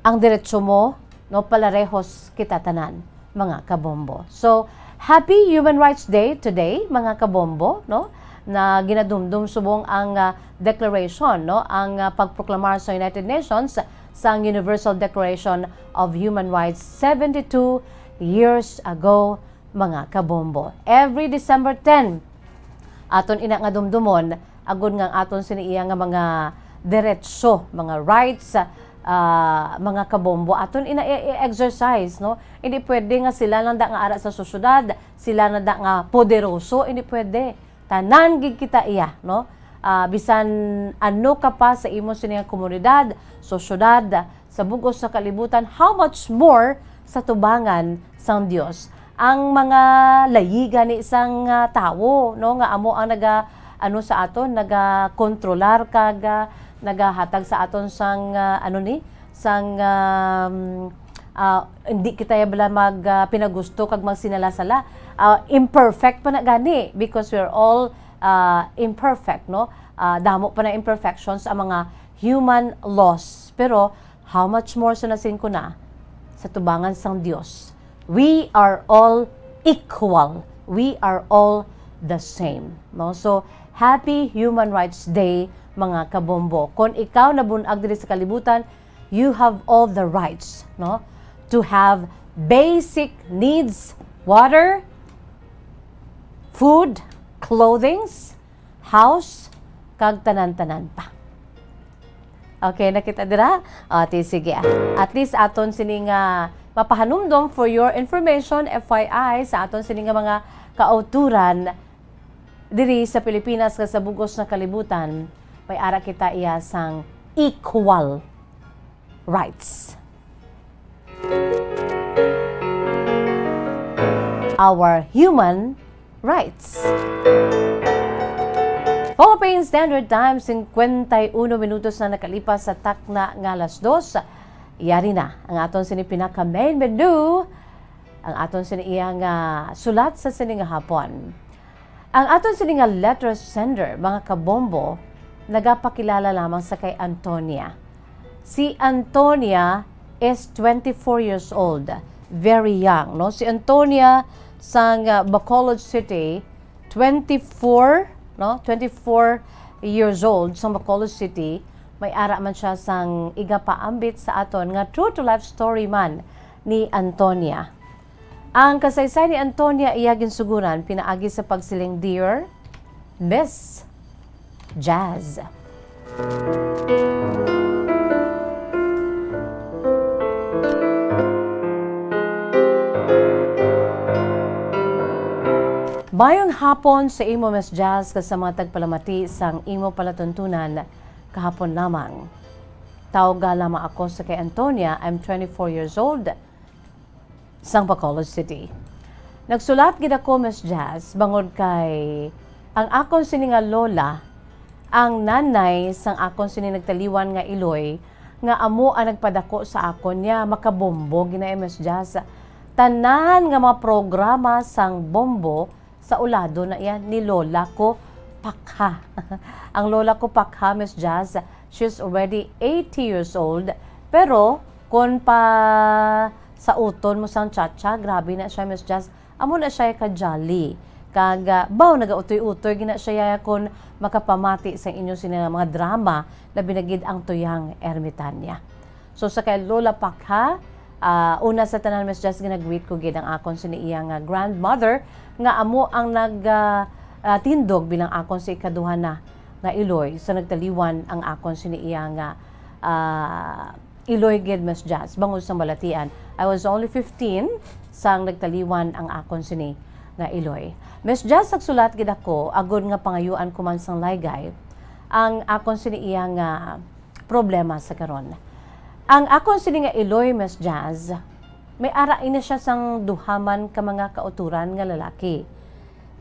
ang diretso mo, no, palarehos kita tanan, mga kabombo. So happy Human Rights Day today, mga kabombo, no, na ginadumdum subong ang declaration, no, ang pagproklamar sa United Nations sa Universal Declaration of Human Rights 72 years ago, mga kabombo. Every December 10, aton ina nga dumdumon, agud nga aton siniiya nga mga diretso, mga rights, mga kabombo, aton ina exercise, no? Hindi pwede nga sila lang da nga ara sa sosyedad, sila na da nga poderoso, hindi pwede. Tanan gid kita iya, no? Bisan ano ka pa sa imo sining komunidad, sosyedad, sa bugos sa kalibutan, how much more sa tubangan sang Dios. Ang mga layigan ni isang tawo, no, nga amo ang sa aton, naga-kontrolar kag nagahatag sa aton sang hindi kita bala pinagusto kag magsinala-sala. imperfect pa na gani because we're all imperfect, no? Damo pa na imperfections ang mga human laws. Pero how much more sa nasin ko na sa tubangan sang Dios. We are all equal. We are all the same, no? So happy Human Rights Day mga kabombo. Kung ikaw nabunag diri sa kalibutan, you have all the rights, no? To have basic needs, water, food, clothing, house, kag tanan-tanan pa. Okay, nakita dira? Sige. At least aton sining mapahanumdom for your information, FYI, sa aton sining mga kauturan diri sa Pilipinas nga sa bugos na kalibutan, may ara kita iya sang equal rights. Our human rights. Philippine Standard Time, 51 minutos na nakalipas sa takna nga alas 2. Yari na ang aton sini pinaka main menu, ang aton sini iyang sulat sa sini nga hapon. Ang aton sini nga letter sender, mga kabombo, nagapakilala lamang sa kay Antonia. Si Antonia is 24 years old, very young, no? Si Antonia sang Bacolod City, 24 years old sa Bacolod City. May ara man siya sang igapaambit sa aton nga true to life story man ni Antonia. Ang kasaysay ni Antonia iyagin suguran pinaagi sa pagsiling Dear Miss Jazz. Mayong hapon sa imo Miss Jazz sa mga tagpalamati sang imo palatuntunan kahapon lamang. Tawag lamang ako sa kay Antonia. I'm 24 years old sang Bacolod City. Nagsulat gid ako Miss Jazz bangod kay ang akon sini nga lola, ang nanay sang akon sini nagtaliwan nga iloy nga amo ang nagpadako sa akon niya makabombo gina Miss Jazz. Tanan nga mga programa sang Bombo sa ulado na yan ni lola ko Pakha. Ang lola ko Pakha, Miss Jazz, she's already 80 years old. Pero, kung pa sa uton mo sang chacha, grabe na siya, Miss Jazz. Amo na siya ka-jolly. Kag, baw, nag-utoy-utoy, gina siya kung makapamati sa inyo sina mga drama na binagid ang tuyang ermitanya. So, sa kay lola Pakha, una sa tanan, Miss Jazz, ginag-greet ko gid ang akon siniiyang grandmother nga amo ang tindog bilang akon si ikaduha na nga iloy sa nagtaliwan ang akon siniiyang iloy gid Miss Jazz bangod sa balatian. I was only 15 sang nagtaliwan ang akon sini nga iloy. Miss Jazz, nagsulat gid ako agud nga pangayuan ko man sang laygay ang akon siniiyang problema sa karon. Ang akon sini nga iloy Miss Jazz, may ara ina siya sang duhaman ka mga kauturan nga lalaki.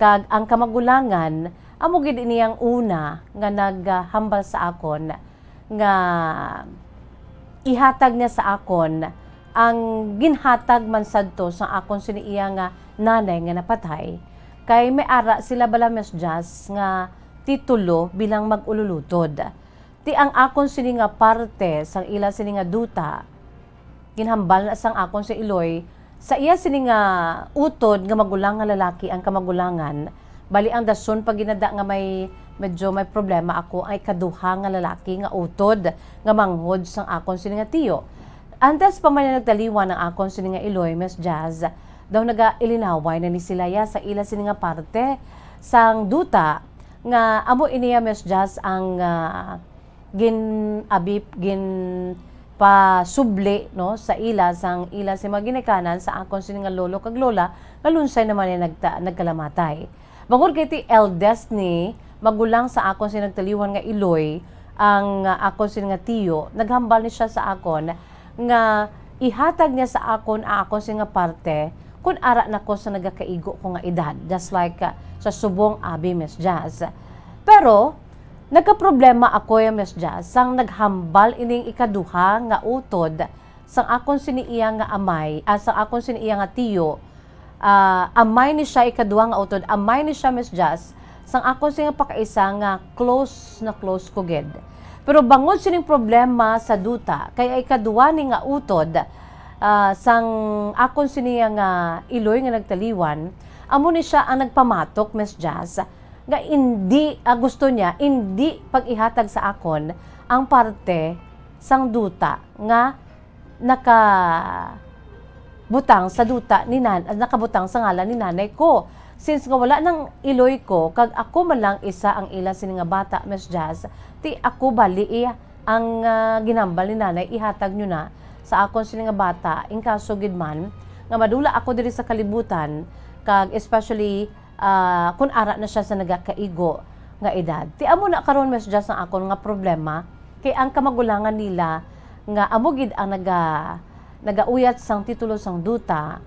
Kag ang kamagulangan amo gid iniyang una nga naghambal sa akon nga ihatag niya sa akon ang ginhatag man sadto sa akon siniiya nga nanay nga napatay. Kay may ara sila bala Miss Jazz nga titulo bilang mag-ululutod. Ti ang akon sini nga parte sang ila sini nga duta ginhambal na sang akon sa iloy sa iya sini nga utod nga magulang nga lalaki ang kamagulangan bali ang dason pag ginada nga medyo may problema ako ay kaduha nga lalaki nga utod nga manghod sang akon sini nga tiyo. Antes pa man nagtaliwan ang akon sini nga iloy Miss Jazz daw naga-ilinaway na ni silaya sa ila sini nga parte sang duta nga amo iniya Miss Jazz ang gin pa subli no sa ila sang ila si maginikanan sa akon sini nga lolo kag lola nga lunsay naman ni nagkalamatay. Bangod kay ti eldest ni magulang sa akon sini nagtaliwan nga iloy ang akon sini nga tiyo naghambal ni siya sa akon nga ihatag niya sa akon ang akon sini nga parte kun ara nako sa nagakaigo ko nga edad just like sa subong abi Miss Jazz. Pero nagka-problema ako yung Miss Jazz sang naghambal ining ikaduha nga utod sang akon siniiya nga amay sang akon siniiya nga tiyo amay ni siya ikaduha nga utod, amay ni siya Miss Jazz, sang ako siya pakaisa nga close ko gid. Pero bangod sining problema sa duta, kay ikaduha ni nga utod, sang akon siniya nga iloy nga nagtaliwan, amo ni siya ang nagpamatok Miss Jazz, nga hindi gusto niya hindi pag-ihatag sa akon ang parte sang duta nga nakabutang sa duta ni nakabutang sa ngalan ni nanay ko. Since nga wala nang iloy ko, kag ako man lang isa ang ila sini nga bata, Miss Jazz, ti ako bali ang ginambal ni nanay, ihatag nyo na sa akon sini nga bata, in kaso gid man, nga madula ako diri sa kalibutan, kag especially kung ara na siya sa nagakaigo nga edad. Ti amo na karon Miss Jazz ang akon nga problema, kay ang kamagulangan nila, nga amo gid ang nagauyat sang titulo sang duta,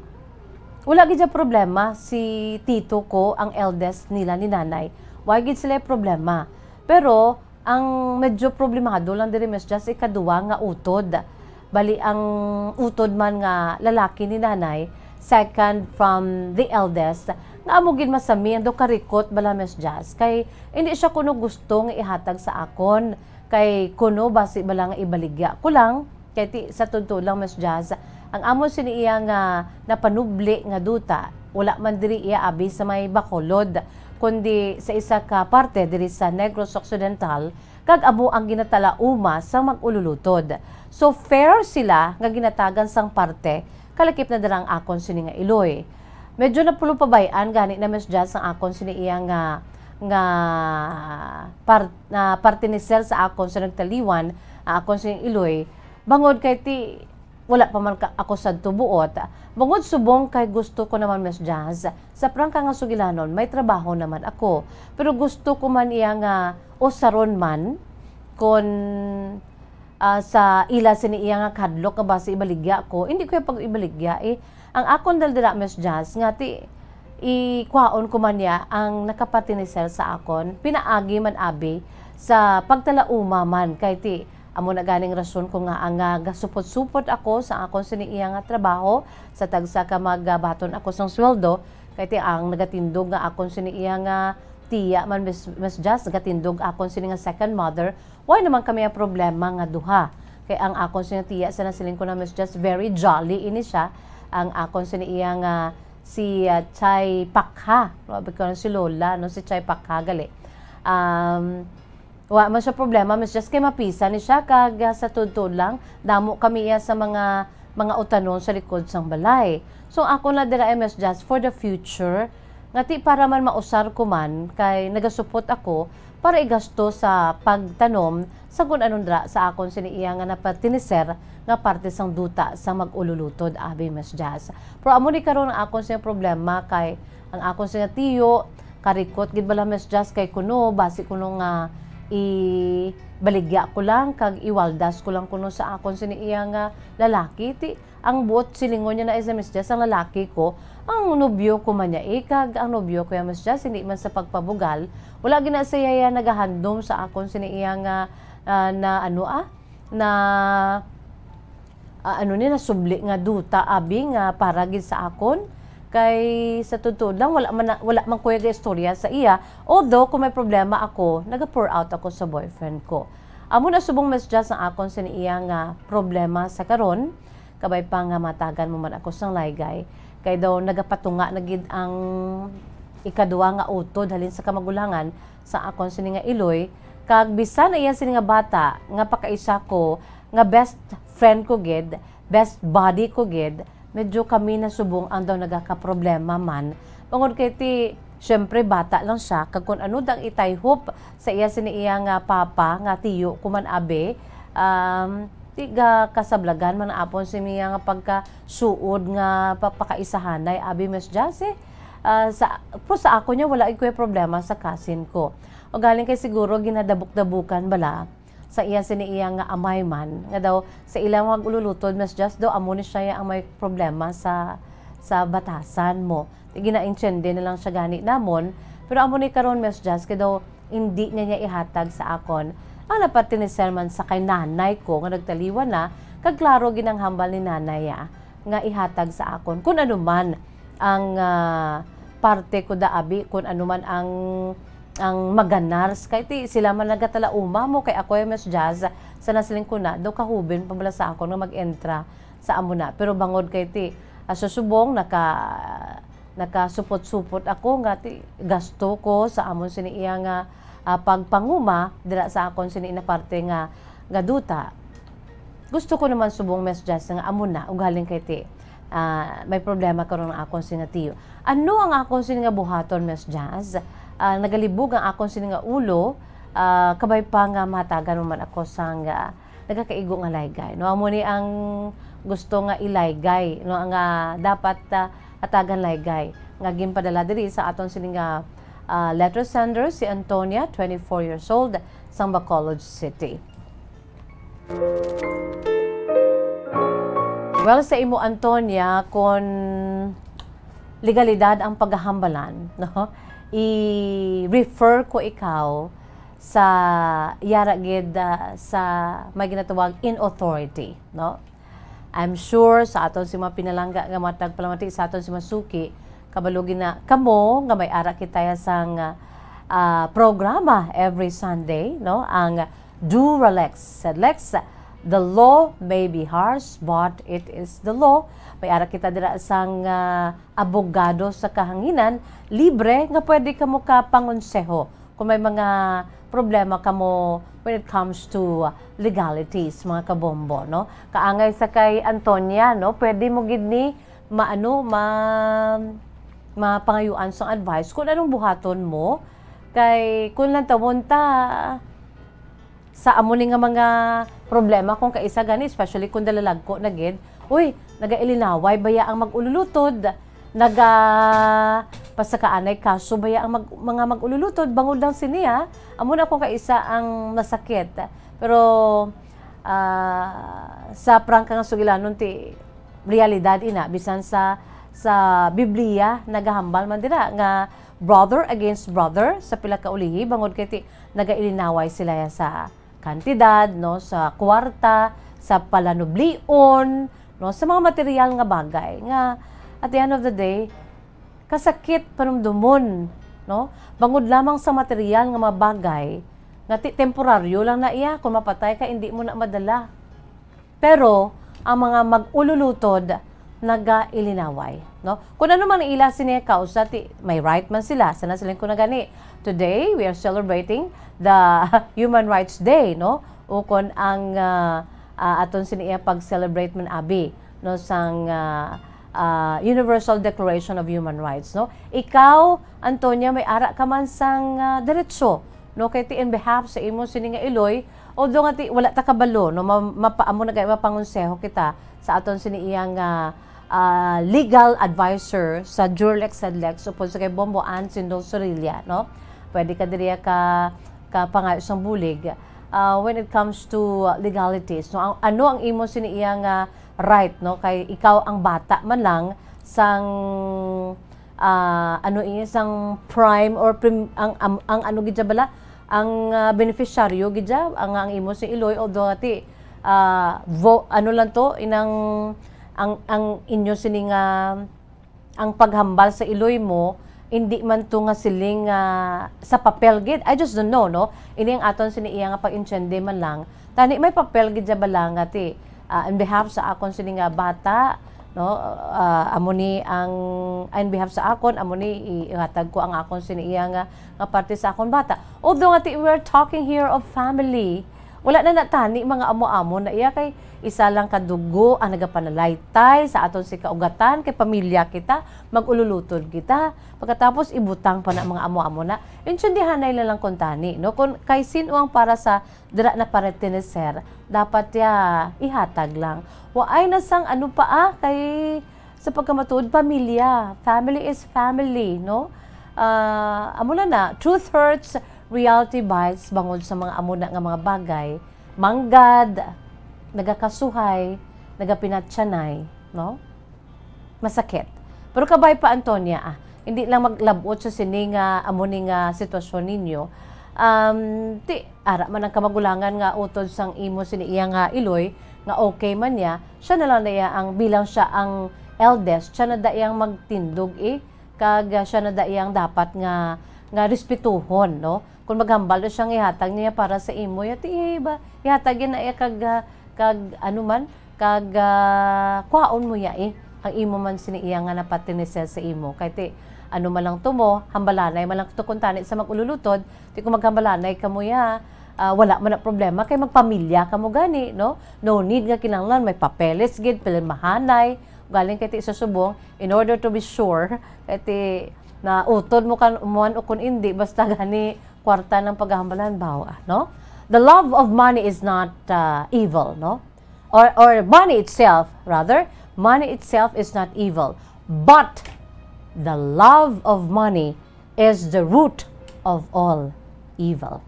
wala gid problema. Si tito ko, ang eldest nila ni nanay, wala gid sila problema. Pero ang medyo problemado lang diri Miss Jazz ikaduha nga utod. Bali ang utod man nga lalaki ni nanay, second from the eldest, nga amo gid masami ando karikot bala Miss Jazz, kay hindi siya kuno gusto nga ihatag sa akon, kay kuno basi bala nga ibaligya ko lang, kay sa totoo lang Miss Jazz, ang amo siniya nga napanubli nga duta, wala man diri iya abi sa may Bacolod, kundi sa isa ka parte diri sa Negros Occidental, kag amo ang ginatalauma sa mag-ululutod. So fair sila nga ginatagan sang parte, kalakip na darang akon sini nga iloy. Medyo napulo pabayan gani na Miss Jazz ang akon siniya nga parte ni Sel sa akon sa nagtaliwan, akon sini iloy. Bangod kay ti wala pa man ako sa tubuot. Bangod subong kay gusto ko naman Miss Jazz, sa prangka nga sugilanon, may trabaho naman ako. Pero gusto ko man iya nga usaron man, kung sa ila sini iya nga kadlok nga base ibaligya ko, hindi ko yung pag-ibaligya Ang akong daldala Miss Jazz, nga ti ikwaon ko man niya ang nakapatinisel sa akon, pinaagi man abi sa pagtalauma man, kay ti amo na ganing rason ko nga ang gasupot-supot ako sa akon siniiya nga trabaho, sa tagsa ka magbaton ako sang sweldo, kay ti ang nagatindog nga akon siniiya nga tiya man Miss Jazz, nagatindog akon sini nga second mother, why naman kami ang problema nga duha. Kay ang akon sini tiya sa nasiling ko na Miss Jazz, very jolly ini siya, ang akon siniiya nga si Chay Pakha, si Lola, no, si Chay Pakha gali. Wa man siya problema Miss Jazz, kay mapisa ni siya, kag sa tudtod lang damo kami sa mga utanon sa likod sang balay. So ako na dira Miss Jazz for the future ngati para man mausar ko man, kay nagasupot ako para igasto sa pagtanom sa kun anon dra sa akon siniiya nga napatiniser nga parte sang duta sa mag-ululutod abi Miss Jazz. Pero amo ni karon ang akon sa problema, kay ang akon sa tiyo karikot gid bala Miss Jazz, kay kuno basi kuno nga baligya ko lang, kag iwaldas ko lang kuno sa akon siniiya nga lalaki. Ti ang buot silingon niya na isa Miss Jazz, ang lalaki ko ang nobyo ko man niya kag ang nobyo ko ya Miss Jazz, hindi man sa pagpabugal, wala gina siya nagahandom sa akon siniiya nga na subli nga duta abi nga para gid sa akon. Kay sa totoo lang wala man ko yung istorya sa iya, although kung may problema ako, naga-pour out ako sa boyfriend ko. Amo na subong Miss Jazz ang akon sa iya nga problema sa karon, kabay pa nga matagan mo man ako sang laygay, kay daw nagapatunga na gid ang ikaduha nga utod halin sa kamagulangan sa akon sini nga iloy, kag bisan iya sini nga bata nga pakaisa ko nga best friend ko gid, best buddy ko gid, medyo kami na subong ang daw nagaka-problema man. Bangod kay ti, syempre bata lang siya, kag kung ano dang itayhop sa iya siniiya nga papa, nga tiyo, kuman abe, tiga kasablagan man apon siniya nga pagka-suod nga papakaisahanay, abi Miss Jazz sa ako niya, wala ko yung problema sa cousin ko. O galing kay siguro, ginadabuk-dabukan bala, sa iya siniiya nga amay man, nga daw sa ilang mag-ululutod Miss Jazz daw amo ni siya ang may problema sa batasan mo. Gina-intindi na lang siya gani namon, pero amo ni karon Miss Jazz kay daw hindi niya ihatag sa akon. Ang napatinisel man sa kay nanay ko nga nagtaliwan na, kag klaro ginanghambal ni nanay nga ihatag sa akon. Kung ano man parte ko da abi kung ano man ang maganars kay ti sila man nagatala uma mo kay ako yung Miss Jazz sa nasiling ko na do kahubin pabala sa ako nga mag-entra sa amo na pero bangod kay ti susubong nakasupot-supot ako nga ti gasto ko sa amon sini iya nga pagpanguma dira sa akon sini na parte nga duta. Gusto ko naman subong Miss Jazz nga amo na ug halin kay ti may problema karon ang akon sinatiyo. Ano ang akon sini nga buhaton Miss Jazz? Nagalibog ang akon sini nga ulo kabay pa nga matagan man ako sang nagakaigo nga laygay. No amo ni ang gusto nga ilaygay no nga dapat hatagan laygay nga ginpadala diri sa aton sini nga letter sender si Antonia, 24 years old, sang Bacolod City. Well, sa imo Antonia, kung legalidad ang paghahambalan, no? I-refer ko ikaw sa yara gid sa may ginatawag in authority, no? I'm sure sa aton si mga pinalangga nga matag palamati sa aton si masuki kabalugin na kamo nga may ara kita sang programa every Sunday, no? Ang Duralex. Lex, the law may be harsh, but it is the law. May ara kita dira sang abogado sa kahanginan, libre nga pwede kamo ka pangonseho kung may mga problema kamo when it comes to legalities, mga kabombo, no? Kaangay sa kay Antonia, no? Pwede mo gid ni mapangayuan sang advice kung anong buhaton mo kay kung lang tawon ta sa amo ni nga mga problema kung kaisa gani, especially kung dalalagko na gid, uy, nagailinaway baya ang mag-ululutod, pasakaanay kaso baya ang mga mag-ululutod, bangod lang siniya, amo na kung kaisa ang nasakit. Pero sa prangka nga sugilanon ti realidad ina, bisan sa Biblia nagahambal man dira nga brother against brother sa pila ka ulihi, bangod kay ti nagailinaway sila sa kantidad, no, sa kwarta, sa palanublion, no, sa mga material nga bagay nga at the end of the day kasakit panumdumon, no, bangod lamang sa material nga mga bagay nga temporaryo lang na iya, kung mapatay ka hindi mo na madala. Pero ang mga mag-ululutod naga-ilinaway, no? Kung ano man ila siniya kausa, may right man sila, sana silang ko na gani. Today, we are celebrating the Human Rights Day, no? Ukon ang aton siniya pag-celebrate man abi, no, sang Universal Declaration of Human Rights, no? Ikaw, Antonia, may ara ka man sang diretso, no, kay ti in behalf sa imo sini nga iloy, although nga ti wala ta kabalo, no, mapaamo na kay mapangonseho kita sa aton sini iyang legal advisor sa Durlex Sedlex upod sa kay Bombo and Sindol Sorilla, no? Pwede ka diriya ka pangayo sang bulig when it comes to legalities, no? Ano ang imo sini iyang right, no, kay ikaw ang bata man lang sang sang prime or ang ano gidya bala ang beneficiaryo gidya ang imo si iloy although ati ano lang to inang ang inyo sining ang paghambal sa iloy mo hindi man to nga siling sa papel gid. I just don't know, no, ini ang aton sini iya nga pag-insyende man lang tani may papel gid ja bala nga ti in behalf sa akon sini nga bata, no, amoni ang in behalf sa akon amoni ihatag ko ang akon sini iya nga parte sa akon bata. Although nga we're talking here of family, wala na natani mga amo-amo na iya kay isa lang kadugo ang nagapanalaytay sa aton si kaugatan kay pamilya kita, magululutod kita, pagkatapos ibutang pa na mga amo-amo na intindihanay lang kontani, no, kung kay sino ang para sa dira na pertenecer dapat ihatag lang. Waay na sang ano pa kay sa pagkamatuod pamilya, family is family, no? Amula na truth hurts, reality bites, bangod sa mga amuna nga mga bagay, manggad, nagakasuhay, nagapinatsanay, no? Masakit. Pero kabay pa Antonia, hindi lang maglabot sa sining amuning sitwasyon ninyo. Ara man ang kamagulangan nga utod sang imo sini iya nga iloy nga okay man niya, siya na lang niya ang bilang siya ang eldest, siya na daiyang magtindog kag siya na daiyang dapat nga respetuhon, no? Kung maghambal na siyang ihatag niya para sa imo, ba ihatag na kag anuman kag kwaon mo ya ang imo man siniiya nga napatinisel sa imo kay ti ano man lang tumo hambalanay man lang tukuntani sa magululutod ti kung maghambalanay kamo ya wala man na problema kay magpamilya kamo gani, no? No need nga kinahanglan may papeles gid pilmahanay galing kay ti sa subong in order to be sure kay ti na utod mo kan umuan o kun hindi basta gani kwarta ng paghahambalan bawa, no? The love of money is not evil, no? Or money itself, rather, money itself is not evil, but the love of money is the root of all evil.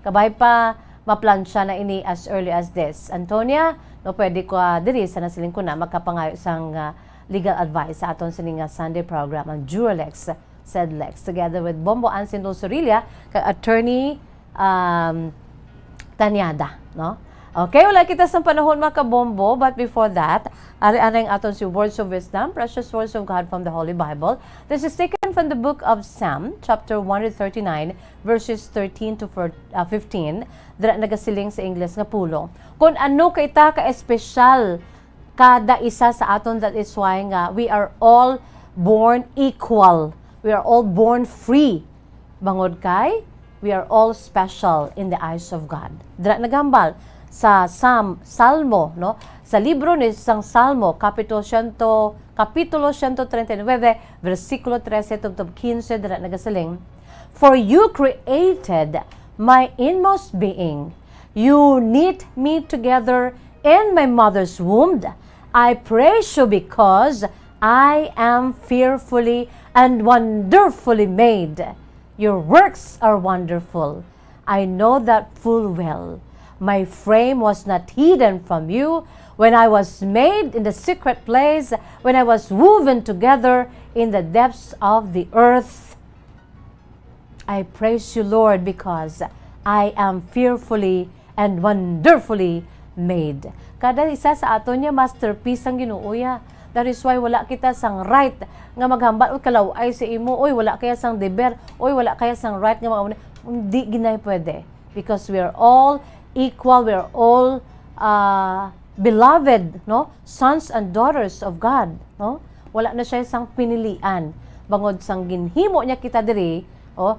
Kabay pa maplansya na ini as early as this. Antonia, no pwede ko diri sa nasiling ko na magkapangayo sang legal advice sa aton sining Sunday program ang Duralex Sedlex together with Bombo Ansin Dulcerilia kay attorney Tanyada, no? Okay, wala kita sa panahon mga kabombo, but before that, ari-ari ang aton si Words of Wisdom, precious words of God from the Holy Bible. This is taken from the book of Psalm, chapter 139, verses 13 to 15. Dira nagasiling sa English nga pulong. Kung ano kay ta ka-espesyal kada isa sa aton, that is why nga we are all born equal. We are all born free. Bangod kay, we are all special in the eyes of God. Dira nagambal sa Salmo, no? Sa libro ni sang Salmo, kapitulo 139, versikulo 13 tugtog 15 dira nagasaling, for you created my inmost being. You knit me together in my mother's womb. I praise you because I am fearfully and wonderfully made. Your works are wonderful. I know that full well. My frame was not hidden from you when I was made in the secret place, when I was woven together in the depths of the earth. I praise you, Lord, because I am fearfully and wonderfully made. Kada isa sa ato niya masterpiece ang Ginoo ya. That is why wala kita sang right nga maghambal o kalaway sa imo, oy wala kaya sang deber, oy wala kaya sang right nga mga hindi ginay pwede, because we are all equal, we are all beloved, no? Sons and daughters of God, no? Wala na siya sang pinilian bangod sang ginhimo niya kita diri. Oh,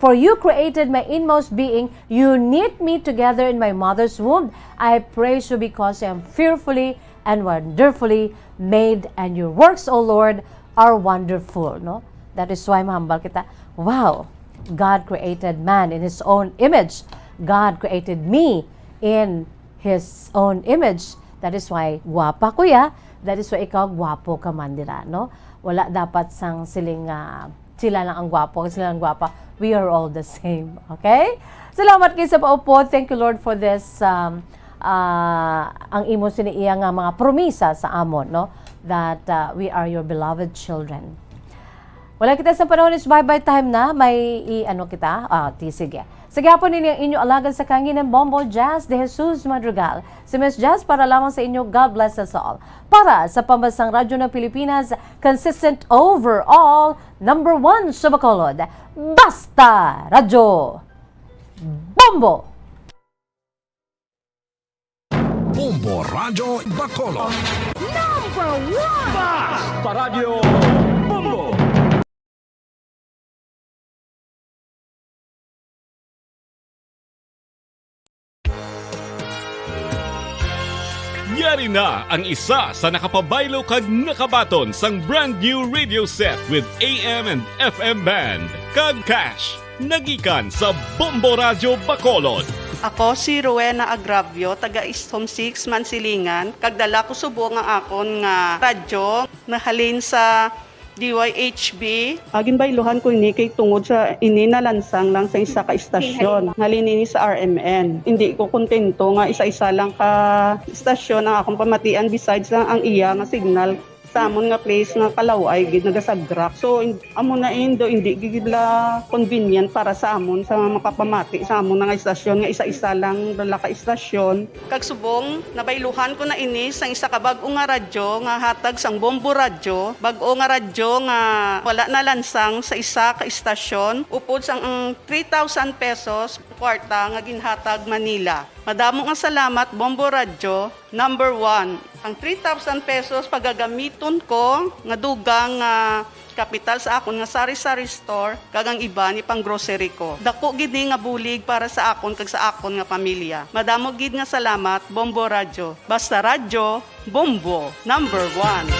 for you created my inmost being, you knit me together in my mother's womb. I praise you because I am fearfully and wonderfully made, and your works, O Lord, are wonderful, no? That is why mahambal kita. Wow, God created man in His own image. God created me in His own image. That is why guwapa ko ya. That is why ikaw guwapo ka man dira, no? Wala dapat sang siling sila lang ang guwapo, sila lang guwapa. We are all the same, okay? Salamat kayo sa paupo. Thank you, Lord, for this ang imo siniiya nga mga promisa sa amon, no? That we are your beloved children. Wala kita sa panahon is bye-bye time na. May i-ano kita? Sige. Sige po ninyo ang inyo alagad sa kangin ng Bombo Jazz de Jesus-Madrigal. Si Miss Jazz para lamang sa inyo, God bless us all. Para sa pambansang radyo ng Pilipinas, consistent overall, number 1 sa Bacolod. Basta Radyo Bombo! Bombo Radyo Bacolod. Number 1! Basta Radyo Bombo! Yari na ang isa sa nakapabaylo kag nakabaton sang brand new radio set with AM and FM band. Kag cash, nagikan sa Bombo Radio Bacolod. Ako si Rowena Agravio, taga Eastham 6, Mansilingan. Kagdala ko subong nga akon nga radyo, nahalin sa DYHB. Agin bayluhan ko ini kay tungod sa ininalansang lang sa isa ka istasyon. Nalinini sa RMN. Hindi ko kontento nga isa-isa lang ka istasyon ang akong pamatian besides lang ang iya nga signal sa amon nga place nga kalaway gid nagasagrak. So amo na indo hindi gid la convenient para sa amon sa makapamati sa amon nga istasyon nga isa-isa lang dala ka istasyon. Kag subong nabailuhan ko na ini sang isa ka bag-o nga radyo nga hatag sang Bombo radyo, bag-o nga radyo nga wala na lansang sa isa ka istasyon upod sang 3,000 pesos kwarta nga ginhatag Manila. Madamo nga salamat Bombo radyo. Number 1, ang 3,000 pesos pagagamiton ko nga dugang kapital sa akon nga sari-sari store kag ang iba ni pang grocery ko. Dako gid ni nga bulig para sa akon kag sa akon nga pamilya. Madamo gid nga salamat Bombo radyo. Basta radyo, Bombo, number 1.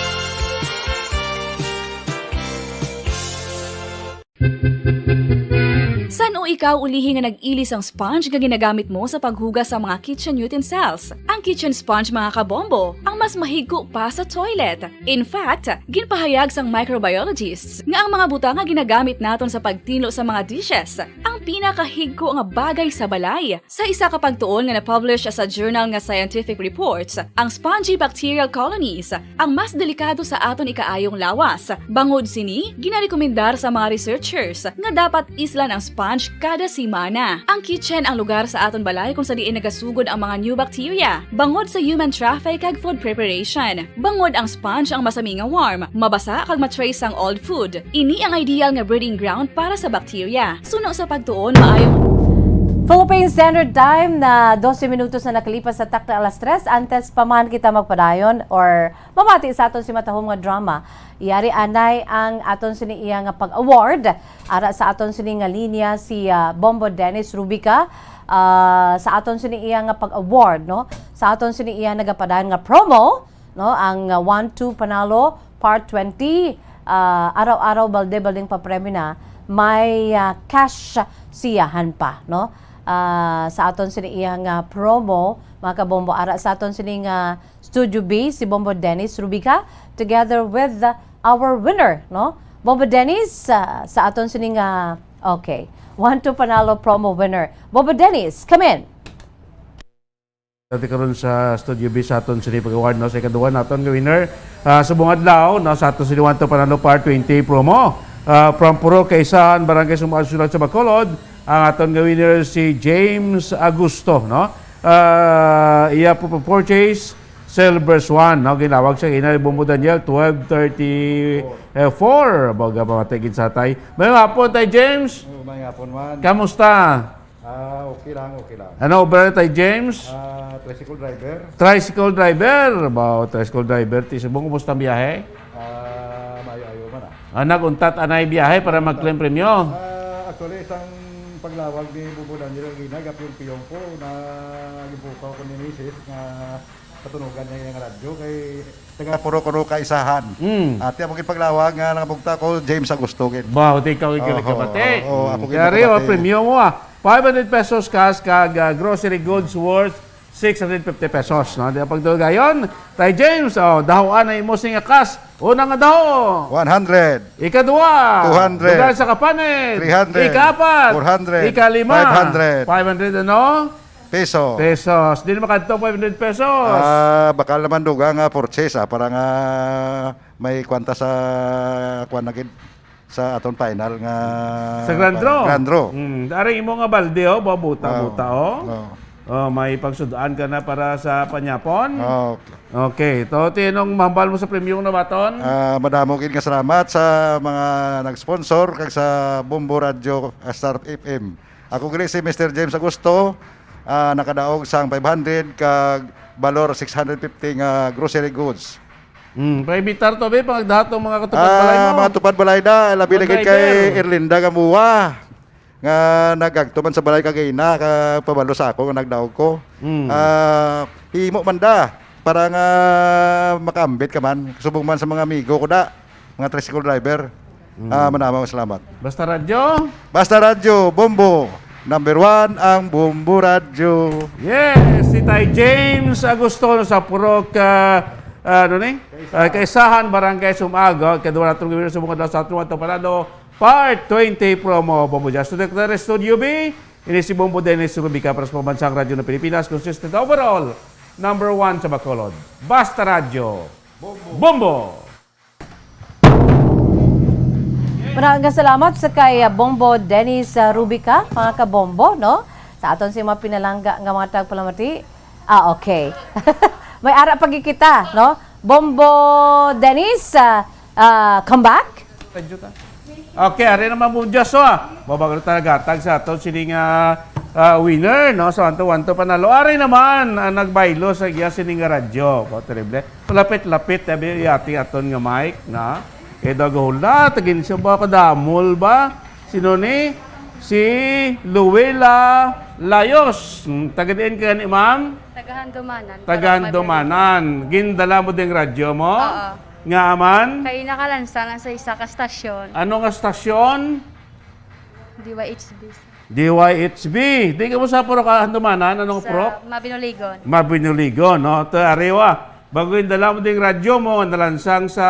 San o ikaw ulihi nga nag-ilis ang sponge nga ginagamit mo sa paghugas sa mga kitchen utensils? Ang kitchen sponge mga kabombo, ang mas mahigko pa sa toilet. In fact, ginpahayag sang microbiologists nga ang mga butang nga ginagamit naton sa pagtino sa mga dishes ang pinakahigko nga bagay sa balay. Sa isa ka pagtuon nga na-publish sa journal nga Scientific Reports, ang spongy bacterial colonies ang mas delikado sa aton ikaayong lawas. Bangod sini, ginarekomendar sa mga researchers nga dapat islan ang sponge kada simana. Ang kitchen ang lugar sa aton balay kung sa diin nagasugod ang mga new bacteria. Bangod sa human traffic kag food preparation. Bangod ang sponge ang masami nga warm, mabasa kag matrace ang old food. Ini ang ideal nga breeding ground para sa bacteria. Suno sa pagtuon maayong Philippine Standard Time na 12 minutos na nakalipas sa takta alas 3 antes pa man kita magpadayon or mamati sa aton si matahong nga drama. Iyari anay ang aton sini iya nga pag-award ara sa aton sini nga linya si Bombo Dennis Rubica sa aton sini iya nga pag-award no. Sa aton sini iya nagapadayon nga promo no ang 1-2 panalo part 20 araw-araw balde-balding pa premyo na may cash siyahan pa no. Sa aton sini iyang promo mga kabombo ara sa aton sini nga Studio B si Bombo Dennis Rubica together with our winner no Bombo Dennis sa aton sini nga okay 1-2 panalo promo winner Bombo Dennis come in. Dati karon sa Studio B sa aton sini pag-award no sa ikaduha naton nga winner subong adlaw no sa aton sini 1-2 panalo part 20 promo from Puro Kaisan Barangay Sumasulat sa Bacolod. Ang aton nga winner si James Augusto no iya po purchase Silver Swan no ginawag siya ina Bombo Daniel 12:34 baga pamatigid sa tay. Mayong hapon tay James. Mayong hapon man. Kamusta? Okay lang. Ano ba tay James? Tricycle driver. Tricycle driver. Tricycle driver ti subong kumusta ang biyahe? Mayo man Anak untat anay biyahe para mag-claim premyo. Actually isang paglawag ni Bombo Daniel ginagap yung piyong ko na gibukaw ko ni Mrs. nga patunugan niya yung radyo kay taga Puro Kaisahan. At yung paglawag nga nakabugta ko James Augusto gid. Wow, ikaw kapatid. Ako Yari o premyo mo 500 pesos cash kag grocery goods worth 650 pesos no. Di pagdugayon tay James dahoan ay mo singa cash. Una nga daw 100. Ikaduha 200. Dugal sa kapanit 300. Ikapat 400. Ikalima 500 ano? Pesos. Di naman kadto 500 pesos. Bakal naman duga nga purchase para nga may kwanta sa kwan nagid sa aton final nga sa Grand Draw. Ari imo nga balde buta may pagsudaan ka na para sa panyapon. Okay. To tinong mambal mo sa premyo na baton. Madamo gid nga salamat sa mga nag-sponsor kag sa Bombo Radio Star FM. Ako gid si Mr. James Augusto. Nakadaog sang 500 kag balor 650 nga grocery goods. Paibitar to be pagdahat ng mga katupad balay mo. Mga tupad balay na labi na kay Erlinda Gamuwa nga nagagtuman sa balay kagayna ka pabalo sa ako nga nagdaog ko. Himo man da para nga makambit ka man subong man sa mga amigo ko da mga tricycle driver. Manamang salamat. Basta radyo Bombo. Number 1 ang Bombo Radio. Yes, si Tay James Augusto sa Puro Kaisahan Barangay Sumago. Kadua natong gawin sa mga sa ato panado part 20 promo Bombo Jazz. Studio B, ini si Bombo Dennis Rubica para sa pambansang radyo ng Pilipinas. Consistent overall, number 1 sa Bacolod. Basta Radyo. Bombo. Maraming salamat sa kay Bombo Dennis Rubica, mga kabombo, no? Sa aton si mga pinalangga nga mga tagpalamati. Okay. May ara pagi kita, no? Bombo Dennis, come back. Okay, ari naman mo Diyos, babagal talaga tag sa aton sining winner, no? So, wanto panalo. Ari naman, nagbaylo sa iya sining radyo. Terrible. Lapit-lapit, yati aton nga mic, na? Dagol na, tagin siya ba kadamol ba? Sino ni? Si Luwela Layos. Tagadin ka ni ma'am? Tagahandumanan. Tagahandumanan. Gindala mo din radyo mo? Oo. Nga aman? Kay nakalansan sa isa ka stasyon. Ano nga stasyon? DYHB. DYHB. Di ka mo sa puro kahandumanan? Anong Sa pro? Mabinuligon. Mabinuligon, no? Ito, ariwa. Bago yung dala mo din radyo mo, nalansang sa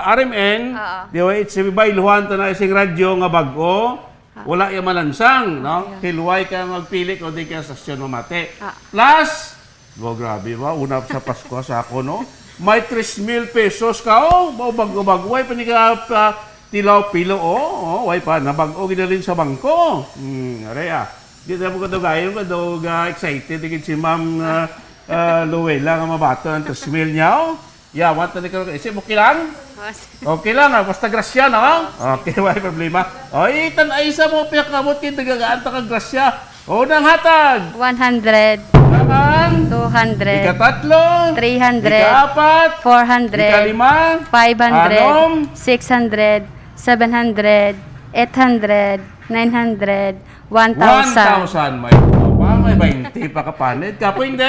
RMN, DYHB ba, iluhan to na isang radyo nga bago, wala yung malansang, no? Hilway ka magpili kung di ka sa stasyon mamate. Plus, grabe ba, una sa Pasko sa ako, no? May 3,000 pesos ka, bago-bago, way pa ni ka tilaw pilo, way pa, nabago rin sa bangko. Areya, di na mo kadogayon, excited, digit si ma'am, Luwela nga mabato ng 3,000 niya. Yawan to ni ka. Okay lang? Okay lang, basta grasya na. Okay, wala problema. Itan ay isa mo pinakamot kin tagagaan ta kag grasya. Unang hatag 100. Kanang 200. Ikatatlo. 300. Ikaapat. 400. Ikalima. 500. 600. 700. 800. 900. 1,000. 1,000 may 20 pa kapanid. Kapo hindi.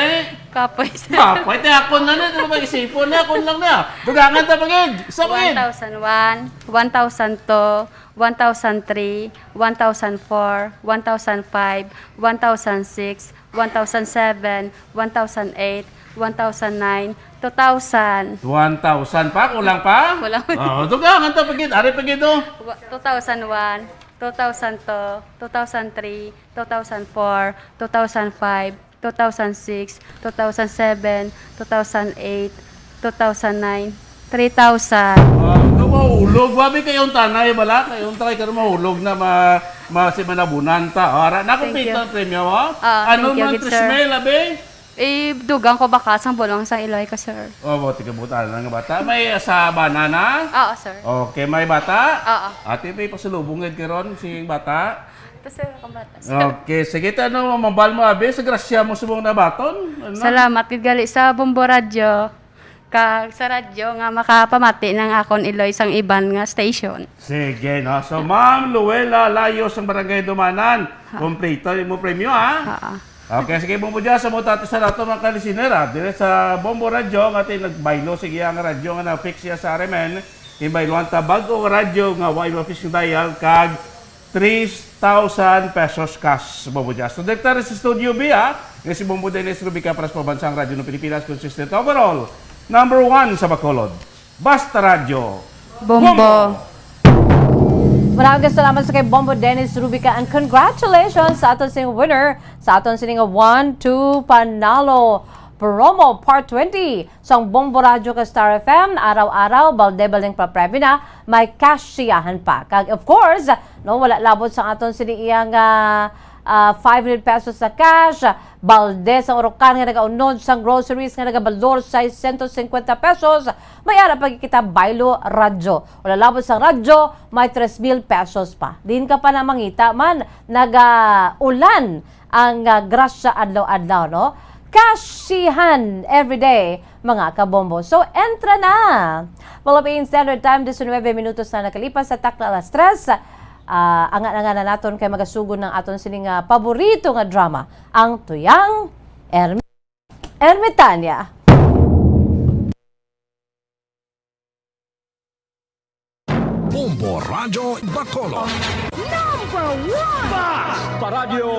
Kapoy. Kapoy. Ako na na. Ito ba isipon na? Ako lang na. Dugangan ta pagid. Isa pagid. 1,001, 1,002, 1,003, 1,004, 1,005, 1,006, 1,007, 1,008, 1,009, 2,000. 1,000 pa? Kulang pa? Kulang. Dugangan ta pagid. Ari pagid o. 2,001. 2002, 2003, 2004, 2005, 2006, 2007, 2008, 2009, 3,000. Mahulog. Wabi kayong tanay, bala. Kayong tanay ka mahulog na si manabunan ta. Ara, nakumpit ang premyo mo? Ano man trismel, abe? Dugang ko baka sang bolong sang Iloy ka, sir. Buti ka buta ng bata. May sa banana? Oo, sir. Okay, may bata? Oo. Ate, may pasalubungin ka ron si bata? Ito, sir, akong bata, sir. Okay, sige. Ano, mambal mo, abe? Sa grasya mo subong na baton? Ano? Salamat, gali sa Bombo Radio. Sa radyo nga makapamati ng akon Iloy sang iban nga station. Sige, no? So, Ma'am Luwela Layos ang Barangay Dumanan. Kompleto mo premyo, ha? Okay, sige Bombo dyan sa mga sa nato mga kalisinera. Dire sa Bombo Radio, nga tayo nagbaylo, sige ang radyo nga na-fix siya sa Aremen. Ibayloan ta bago ang radyo nga why ma-fix yung dial kag 3,000 pesos cash Bombo dyan. So, direktar sa Studio B, ha? Nga si Bombo Dennis Rubica para sa Pabansang Radyo ng Pilipinas, consistent overall. Number 1 sa Bacolod. Basta Radio. Bombo. Maraming salamat sa kay Bombo Dennis Rubica and congratulations sa aton sing winner sa aton sining 1-2 panalo promo part 20 sa Bombo Radio ka Star FM araw-araw balde-baldeng pa-preview na may cash siyahan pa. Kag of course, no wala labot sa aton sining iyang 500 pesos sa cash, balde sa urukan nga nagaunod sa groceries nga nagabalor sa 150 pesos, may ara pag kita baylo radyo. Wala labot sa radyo, may 3,000 pesos pa. Din ka pa na mangita man, nagaulan ang grasya adlaw-adlaw, no? Kashihan everyday, mga kabombo. So, entra na! Philippine Standard Time, 19 minutos na nakalipas sa takla alas 3. Anga na naton kay magasugod ng aton sining paborito nga drama, ang Tuyang Ermitanya. Bombo Radio Bacolod. Number 1 Basta Radio